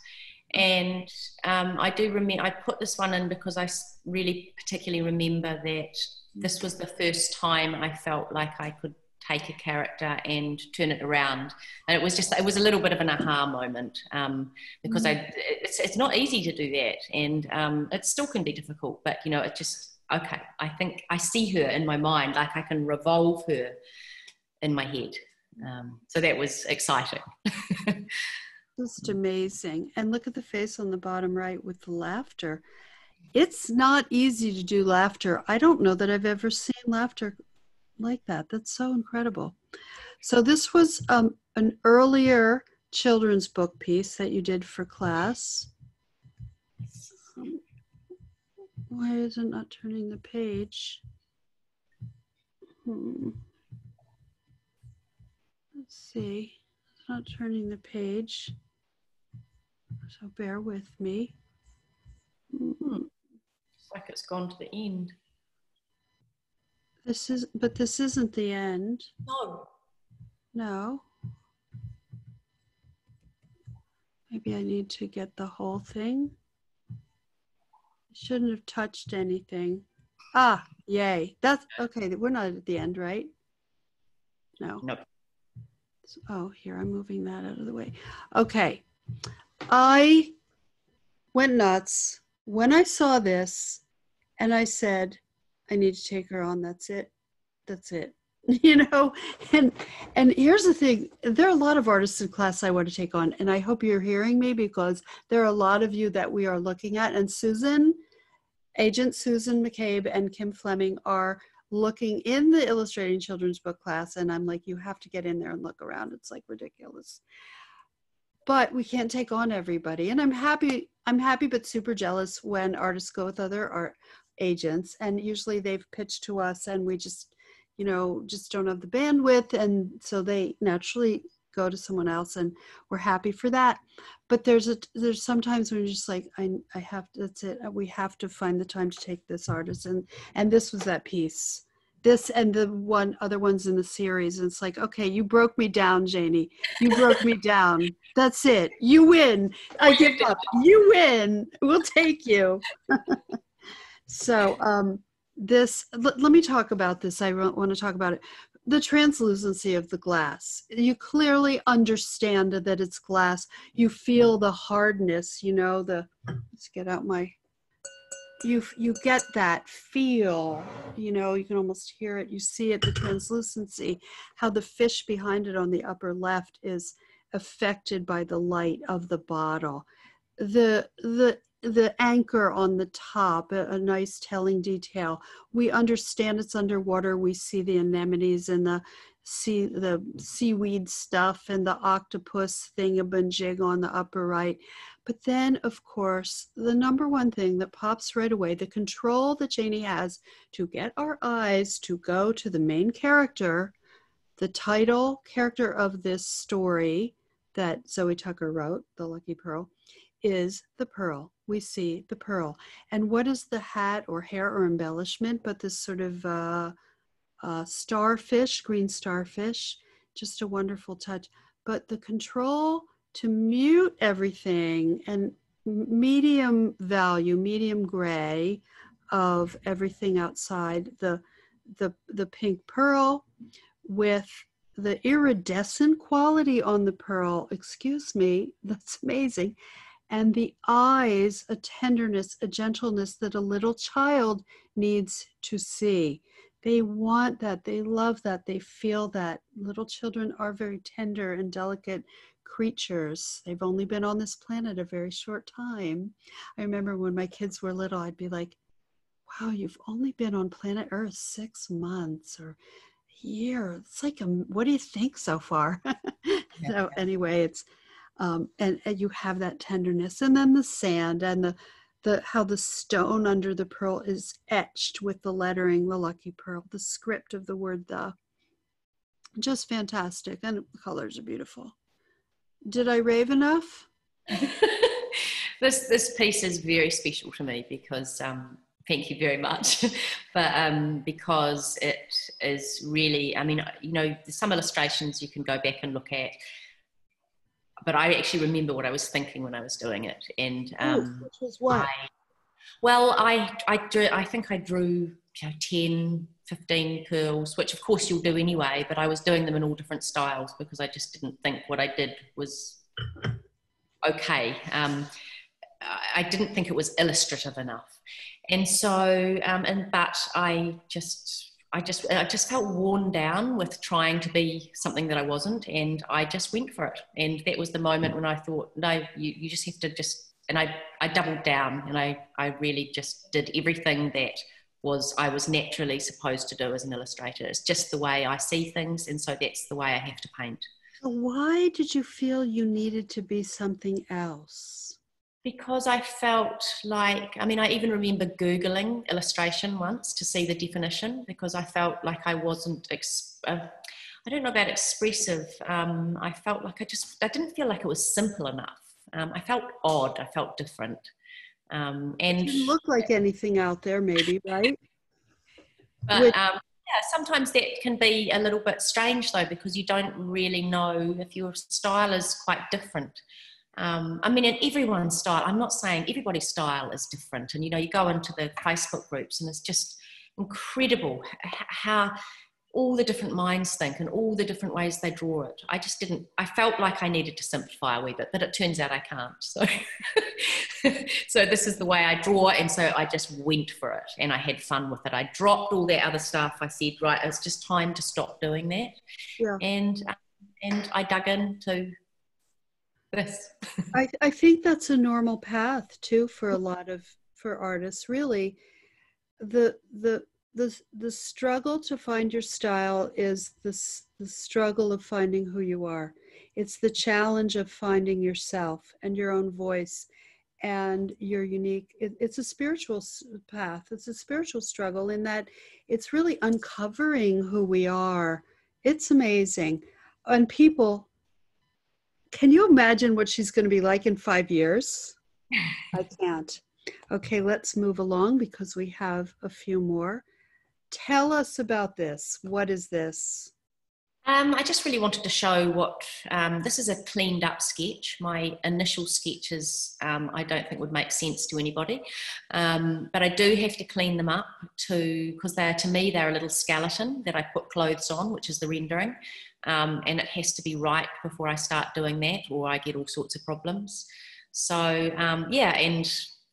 and I do remember I put this one in because I really particularly remember that this was the first time I felt like I could take a character and turn it around, and it was a little bit of an aha moment, because it's not easy to do that, and it still can be difficult, but you know, it just, okay, I think I see her in my mind, like I can revolve her in my head. So that was exciting. just amazing. And look at the face on the bottom right with the laughter. It's not easy to do laughter. I don't know that I've ever seen laughter like that. That's so incredible. So this was an earlier children's book piece that you did for class. Why is it not turning the page? Let's see. It's not turning the page. So bear with me. It's like it's gone to the end. But this isn't the end. No. Maybe I need to get the whole thing. I shouldn't have touched anything. Ah, yay. That's okay. We're not at the end, right? No. Nope. Oh, here, I'm moving that out of the way. Okay. I went nuts when I saw this, and I said, I need to take her on. That's it. You know, and here's the thing. There are a lot of artists in class I want to take on, and I hope you're hearing me, because there are a lot of you that we are looking at, and Agent Susan McCabe and Kim Fleming are looking in the Illustrating Children's Book class, and I'm like, you have to get in there and look around. It's like ridiculous. But we can't take on everybody, and I'm happy but super jealous when artists go with other art agents, and usually they've pitched to us and we just don't have the bandwidth, and so they naturally go to someone else, and we're happy for that. But there's sometimes when you're just like, I have to, that's it, we have to find the time to take this artist, and this was that piece, this and the other ones in the series, and it's like, okay, you broke me down, Janie, you broke me down, that's it, you win, I give up, you win, we'll take you. So let me talk about this. I want to talk about it. The translucency of the glass. You clearly understand that it's glass. You feel the hardness, let's get out you get that feel, you can almost hear it. You see it, the translucency, how the fish behind it on the upper left is affected by the light of the bottle. The anchor on the top, a nice telling detail. We understand it's underwater. We see the anemones and the seaweed stuff and the octopus thingamajig on the upper right. But then, of course, the number one thing that pops right away, the control that Janie has to get our eyes to go to the main character, the title character of this story that Zoe Tucker wrote, The Lucky Pearl, is the pearl. We see the pearl. And what is the hat or hair or embellishment but this sort of starfish, green starfish, just a wonderful touch. But the control to mute everything, and medium value, medium gray of everything outside. The pink pearl with the iridescent quality on the pearl. Excuse me, that's amazing. And the eyes, a tenderness, a gentleness that a little child needs to see. They want that. They love that. They feel that. Little children are very tender and delicate creatures. They've only been on this planet a very short time. I remember when my kids were little, I'd be like, wow, you've only been on planet Earth 6 months or a year. It's like, what do you think so far? Yeah. So anyway, it's, and you have that tenderness, and then the sand and the how the stone under the pearl is etched with the lettering, the lucky pearl, the script of the word the. Just fantastic, and the colors are beautiful. Did I rave enough? This piece is very special to me because thank you very much, but because it is really, I mean, you know, some illustrations you can go back and look at, but I actually remember what I was thinking when I was doing it. And which was what? I think I drew 10, 15 pearls, which of course you'll do anyway, but I was doing them in all different styles because I just didn't think what I did was okay. I didn't think it was illustrative enough. And so, but I just felt worn down with trying to be something that I wasn't, and I just went for it. And that was the moment when I thought, no, you just have to just, and I doubled down, and I really just did everything that I was naturally supposed to do as an illustrator. It's just the way I see things, and so that's the way I have to paint. So why did you feel you needed to be something else? Because I felt like, I mean, I even remember Googling illustration once to see the definition, because I felt like I wasn't, I don't know about expressive. I felt like I didn't feel like it was simple enough. I felt odd, I felt different. And it didn't look like anything out there, maybe, right? But yeah, sometimes that can be a little bit strange though, because you don't really know if your style is quite different. I mean, in everyone's style, I'm not saying everybody's style is different. And, you know, you go into the Facebook groups and it's just incredible how all the different minds think and all the different ways they draw it. I felt like I needed to simplify a wee bit, but it turns out I can't. So, so this is the way I draw. And so I just went for it and I had fun with it. I dropped all that other stuff. I said, right, it's just time to stop doing that. Yeah. And I dug into this. I think that's a normal path too for artists. Really, the struggle to find your style is the struggle of finding who you are. It's the challenge of finding yourself and your own voice and your unique. It's a spiritual path. It's a spiritual struggle in that it's really uncovering who we are. It's amazing, and people. Can you imagine what she's going to be like in 5 years? I can't. Okay, let's move along because we have a few more. Tell us about this. What is this? I just really wanted to show what, this is a cleaned up sketch. My initial sketches I don't think would make sense to anybody, but I do have to clean them up because to me they're a little skeleton that I put clothes on, which is the rendering, and it has to be right before I start doing that or I get all sorts of problems. So yeah, and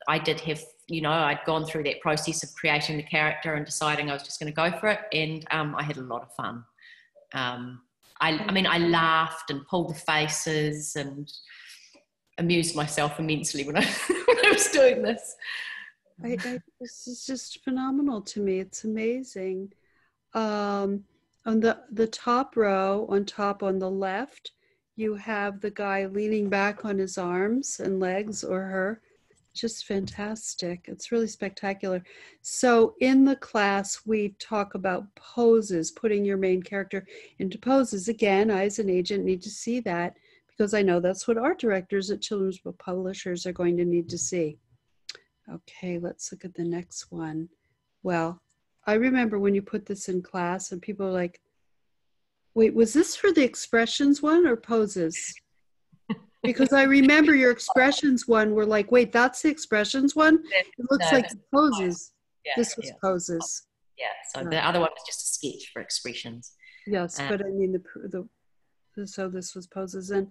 I did have, you know, I'd gone through that process of creating the character and deciding I was just going to go for it, and I had a lot of fun. I mean, I laughed and pulled the faces and amused myself immensely when I was doing this. This is just phenomenal to me. It's amazing. On the top row, on the left, you have the guy leaning back on his arms and legs, or her. Just fantastic. It's really spectacular. So in the class, we talk about poses, putting your main character into poses. Again, I as an agent need to see that because I know that's what art directors at children's book publishers are going to need to see. Okay, let's look at the next one. Well, I remember when you put this in class and people are like, wait, was this for the expressions one or poses? Because I remember your expressions one were like, wait, that's the expressions one? It looks No, like this is poses. yeah, This was yeah, poses. yeah. So Yeah. the other one was just a sketch for expressions. Yes, but I mean, so this was poses. And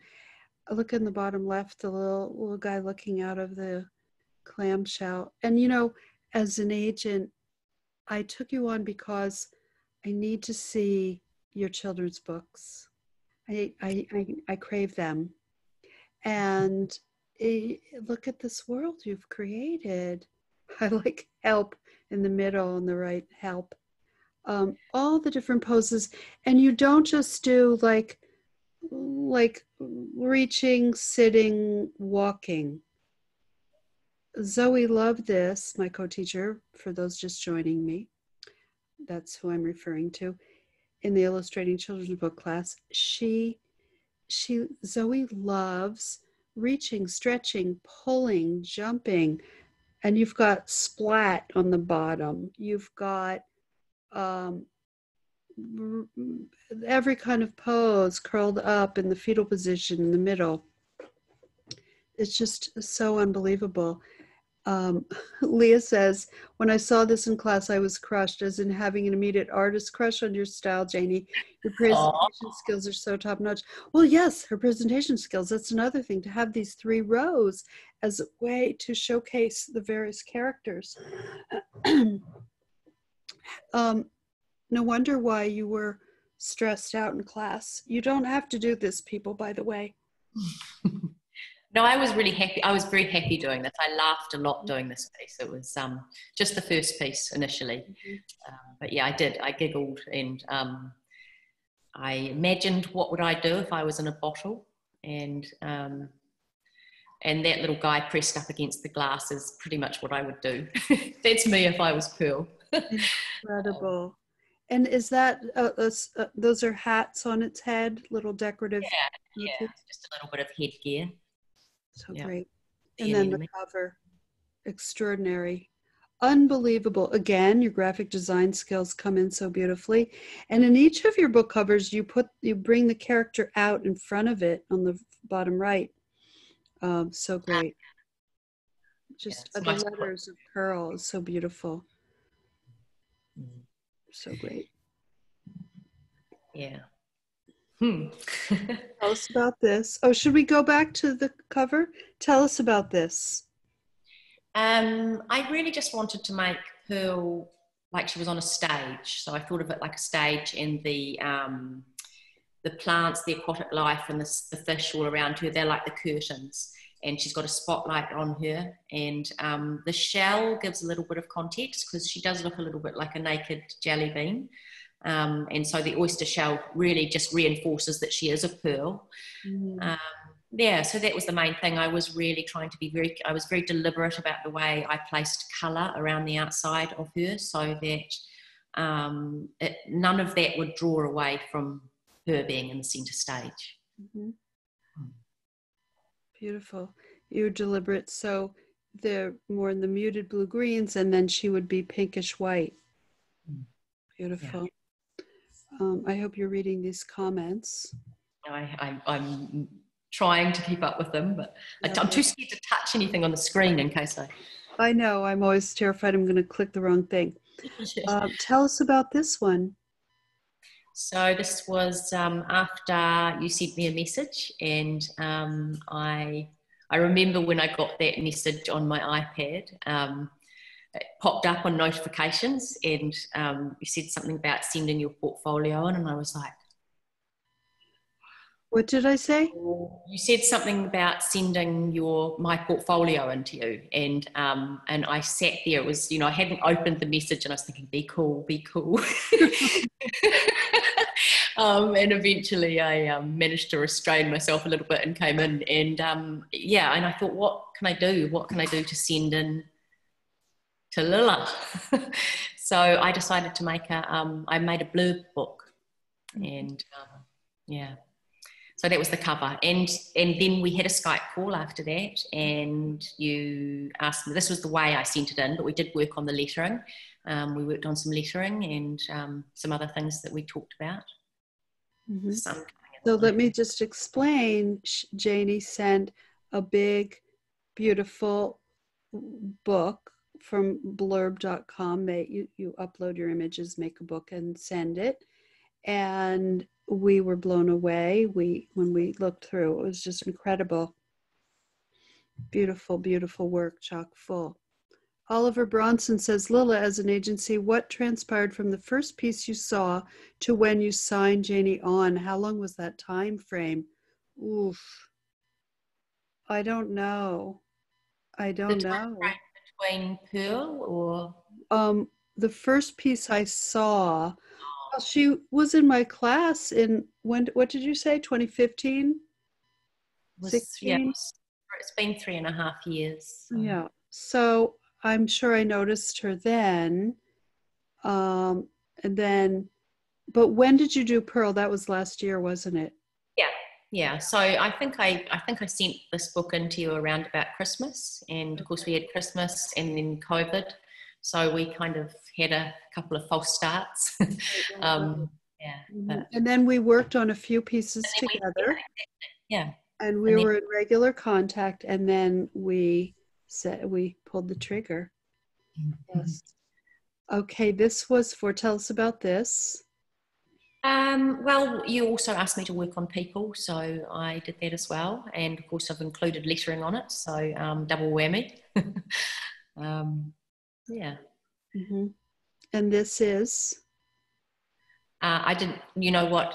look in the bottom left, the little guy looking out of the clamshell. And, you know, as an agent, I took you on because I need to see your children's books. I crave them. And look at this world you've created. I like help in the middle on the right, help. All the different poses. And you don't just do like reaching, sitting, walking. Zoe loved this, my co-teacher, for those just joining me. That's who I'm referring to in the Illustrating Children's Book class. Zoe loves reaching, stretching, pulling, jumping, and you've got splat on the bottom. You've got every kind of pose, curled up in the fetal position in the middle. It's just so unbelievable. Leah says, when I saw this in class, I was crushed, as in having an immediate artist crush on your style, Janie. Your presentation skills are so top notch. Well, yes, her presentation skills. That's another thing, to have these 3 rows as a way to showcase the various characters. No wonder why you were stressed out in class. You don't have to do this, people, by the way. No, I was really happy. I was very happy doing this. I laughed a lot doing this piece. It was just the first piece initially. But yeah, I did. I giggled, and I imagined what would I do if I was in a bottle, and that little guy pressed up against the glass is pretty much what I would do. That's me if I was Pearl. Incredible. And is that, those are hats on its head, little decorative? Yeah, just a little bit of headgear. So great. And then the cover, extraordinary, unbelievable. Again, your graphic design skills come in so beautifully. And in each of your book covers, you bring the character out in front of it on the bottom right. So great. Just the letters of pearl is so beautiful. So great. Yeah. Tell us about this. Oh, should we go back to the cover? Tell us about this. I really just wanted to make Pearl like she was on a stage. So I thought of it like a stage, and the plants, the aquatic life, and the fish all around her, they're like the curtains. And she's got a spotlight on her. And the shell gives a little bit of context, because she does look a little bit like a naked jelly bean. And so the oyster shell really just reinforces that she is a pearl. Yeah, so that was the main thing. I was really trying to be I was very deliberate about the way I placed colour around the outside of her, so that none of that would draw away from her being in the centre stage. Beautiful. You're deliberate. So they're more in the muted blue greens, and then she would be pinkish white. Beautiful. Yeah. I hope you're reading these comments. I'm trying to keep up with them, but I'm too scared to touch anything on the screen in case I know. I'm always terrified I'm going to click the wrong thing. Tell us about this one. So this was after you sent me a message, and I remember when I got that message on my iPad, it popped up on notifications, and you said something about sending your portfolio in, and I was like, what did I say? You said something about sending my portfolio into you, and I sat there. It was, I hadn't opened the message, and I was thinking, be cool. And eventually I managed to restrain myself a little bit and came in, and and I thought, what can I do? What can I do to send in to Lilla? So I decided to make I made a blurb book, and so that was the cover, and then we had a Skype call after that, and you asked me, this was the way I sent it in, but we did work on the lettering. We worked on some lettering and some other things that we talked about. Sun coming So let me just explain. Janie sent a big, beautiful book from blurb.com. You upload your images, make a book, and send it. And we were blown away. When we looked through, it was just incredible. Beautiful, beautiful work, chock full. Oliver Bronson says, Lilla, as an agency, what transpired from the first piece you saw to when you signed Janie on? How long was that time frame? Oof. I don't know. I don't know. Between Pearl or? The first piece I saw, well, she was in my class in, what did you say, 2015? 16? It's been 3.5 years. So. Yeah. So I'm sure I noticed her then. And then, but when did you do Pearl? That was last year, wasn't it? Yeah. So I think I sent this book into you around about Christmas, and of course we had Christmas and then COVID, so we kind of had a couple of false starts. But, and then we worked on a few pieces together. And we were in regular contact, and then we pulled the trigger. Yes. Okay, this was for, tell us about this. Well, you also asked me to work on people, so I did that as well. And of course, I've included lettering on it, so double whammy. Yeah. Mm-hmm. And this is? I didn't, you know what,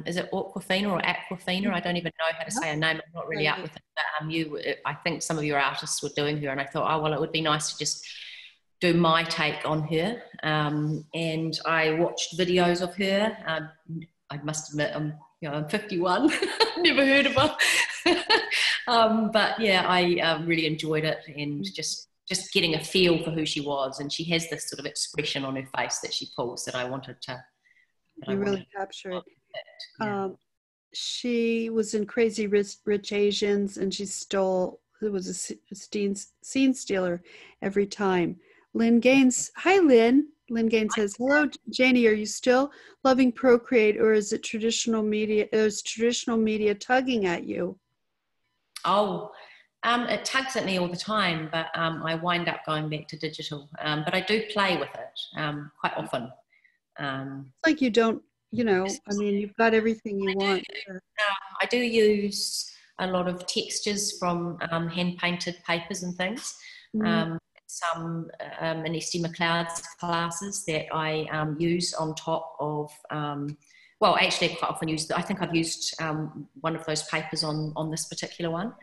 is it Aquafina or Aquafina? I don't even know how to say her name. I'm not really up with it. But I think some of your artists were doing her, and I thought, oh, well, it would be nice to just do my take on her. And I watched videos of her. I must admit, I'm 51, never heard of her. But yeah, I really enjoyed it, and just getting a feel for who she was. And she has this sort of expression on her face that she pulls that I wanted to. You really capture it. She was in Crazy Rich Asians, and she stole, it was a scene stealer every time. Lynn Gaines, hi Lynn. Lynn Gaines says, hello Janie, are you still loving Procreate, or is it traditional media? Is traditional media tugging at you? Oh, it tugs at me all the time, but I wind up going back to digital. But I do play with it quite often. It's like you don't, I mean, you've got everything you want. I do use a lot of textures from hand-painted papers and things. Some in Esty McLeod's classes that I use on top of, well, actually I quite often use, I think I've used one of those papers on this particular one.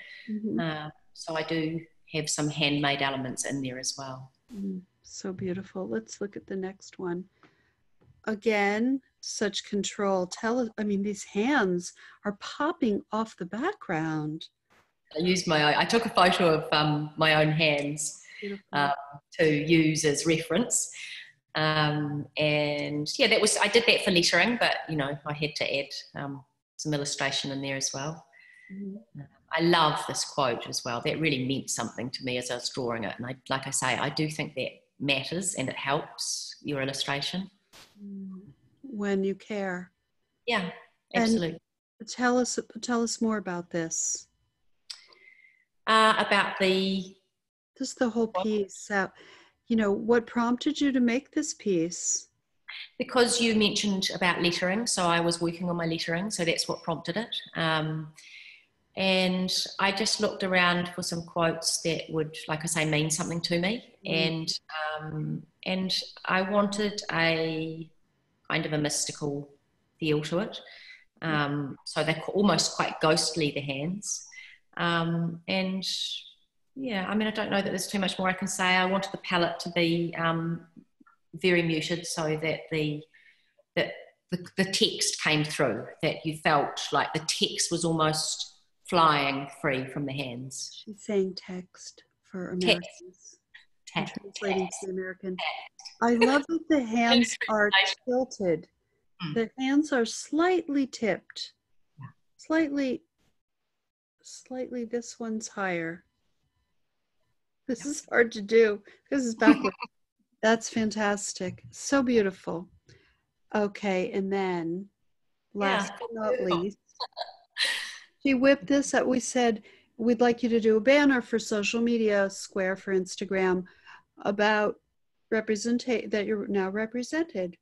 So I do have some handmade elements in there as well. So beautiful. Let's look at the next one. Again, such control. I mean, these hands are popping off the background. I took a photo of my own hands to use as reference. And yeah, I did that for lettering, but I had to add some illustration in there as well. I love this quote as well. That really meant something to me as I was drawing it. And like I say, I do think that matters, and it helps your illustration. When you care. Yeah, absolutely. And tell us more about this. About just the whole piece. What prompted you to make this piece? Because you mentioned about lettering, so I was working on my lettering, so that's what prompted it. And I just looked around for some quotes that would, like I say, mean something to me. And I wanted a kind of a mystical feel to it. So they're almost quite ghostly, the hands. And yeah, I mean, I don't know that there's too much more I can say. I wanted the palette to be very muted, so that the text came through, that you felt like the text was almost flying free from the hands. She's saying text for Americans. Translating to American. I love that the hands are tilted. The hands are slightly tipped. Slightly, this one's higher. This is hard to do. This is backwards. That's fantastic. So beautiful. Okay, and then last but not least. She whipped this up. We said, we'd like you to do a banner for social media, Square for Instagram, about that you're now represented.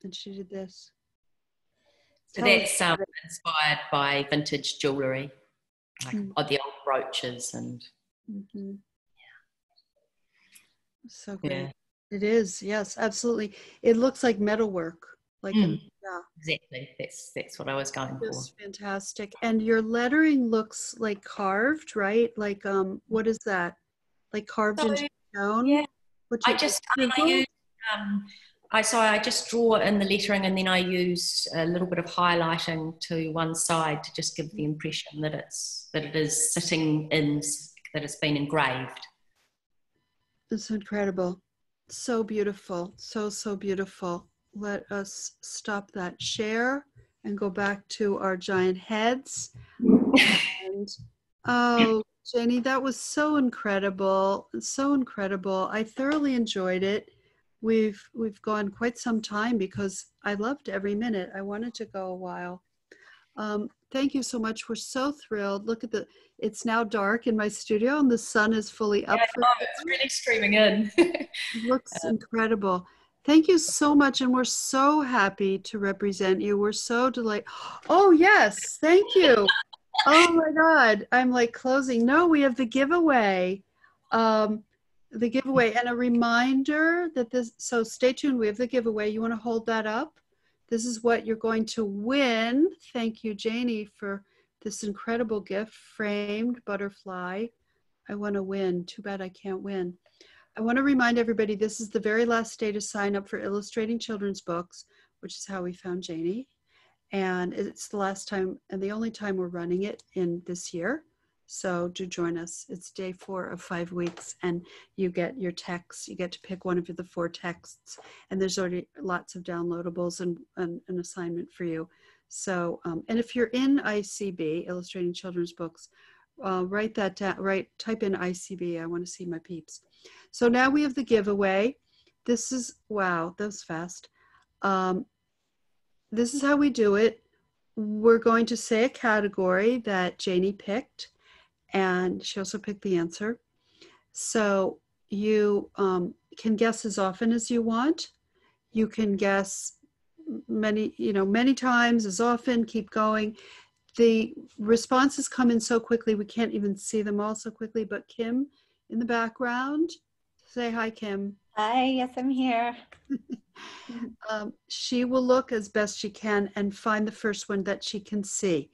And she did this. So that's inspired by vintage jewellery, like the old brooches and. Mm-hmm. So great. Yeah. It is, yes, absolutely. It looks like metalwork. Like exactly. That's what I was going for. Fantastic. And your lettering looks like carved, right? Like what is that? Like carved into stone? Yeah. I just draw in the lettering, and then I use a little bit of highlighting to one side to just give the impression that it is sitting in, that it's been engraved. It's incredible. So beautiful. So beautiful. Let us stop that share and go back to our giant heads. And oh, Janie, that was so incredible. So incredible. I thoroughly enjoyed it. We've gone quite some time because I loved every minute. I wanted to go a while. Thank you so much. We're so thrilled. Look at it's now dark in my studio and the sun is fully up. It's really streaming in. It looks incredible. Thank you so much. And we're so happy to represent you. We're so delighted. Oh, yes. Thank you. Oh my God. I'm like closing. No, we have the giveaway. The giveaway and a reminder that so stay tuned. We have the giveaway. You want to hold that up? This is what you're going to win. Thank you, Janie, for this incredible gift, framed butterfly. I want to win. Too bad I can't win. I want to remind everybody this is the very last day to sign up for Illustrating Children's Books, which is how we found Janie. And it's the last time and the only time we're running it in this year. So do join us. It's day 4 of 5 weeks and you get your texts. You get to pick one of the 4 texts and there's already lots of downloadables and an assignment for you. So, and if you're in ICB, Illustrating Children's Books, write that down, type in ICB. I want to see my peeps. So now we have the giveaway. This is, wow, that was fast. This is how we do it. We're going to say a category that Janie picked, and she also picked the answer. So you can guess as often as you want. You can guess many times, as often, keep going. The responses come in so quickly, we can't even see them all so quickly, but Kim in the background, say hi, Kim. Hi, yes, I'm here. She will look as best she can and find the first one that she can see.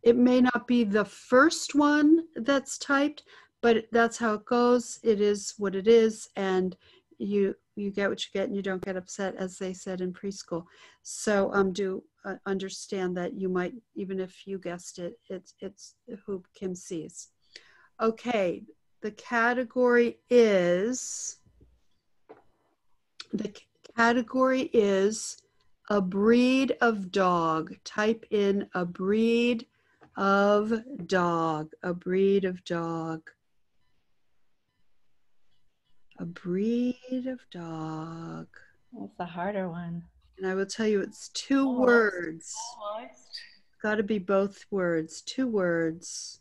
It may not be the first one that's typed, but that's how it goes. It is what it is, and you get what you get and you don't get upset, as they said in preschool. So do understand that you might, even if you guessed it, it's who Kim sees. Okay, the category is a breed of dog. Type in a breed of dog. A breed of dog. A breed of dog. That's the harder one. And I will tell you, it's 2 words. Almost. Got to be both words. 2 words.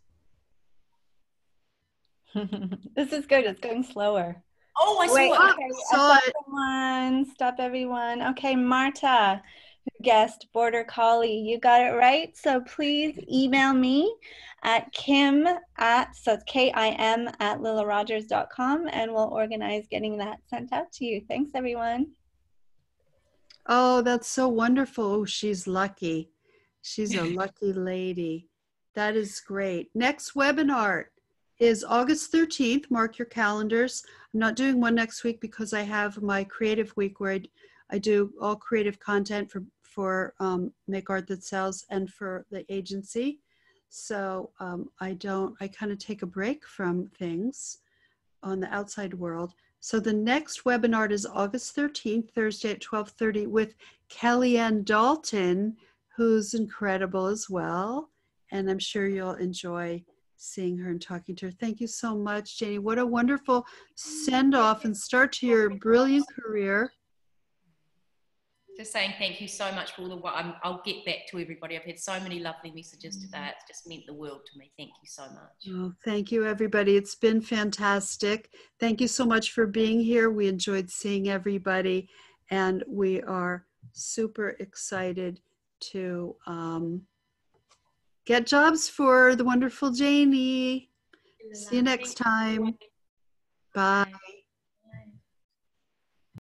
This is good. It's going slower. Oh, I saw it. Okay, stop everyone. Okay, Marta, who guessed Border Collie, you got it right. So please email me at Kim KIM@LillaRogers.com and we'll organize getting that sent out to you. Thanks, everyone. Oh, that's so wonderful. Oh, she's lucky. She's a lucky lady. That is great. Next webinar is August 13th. Mark your calendars. I'm not doing one next week because I have my creative week where I do all creative content for Make Art That Sells and for the agency. So I kind of take a break from things on the outside world. So the next webinar is August 13th, Thursday at 12:30 with Kellyanne Dalton, who's incredible as well. And I'm sure you'll enjoy seeing her and talking to her. Thank you so much, Janie. What a wonderful send off and start to your brilliant career. Just saying thank you so much for all the work. I'll get back to everybody. I've had so many lovely messages today. It's just meant the world to me. Thank you so much. Oh, thank you, everybody. It's been fantastic. Thank you so much for being here. We enjoyed seeing everybody, and we are super excited to get jobs for the wonderful Janie. See you next time. Bye.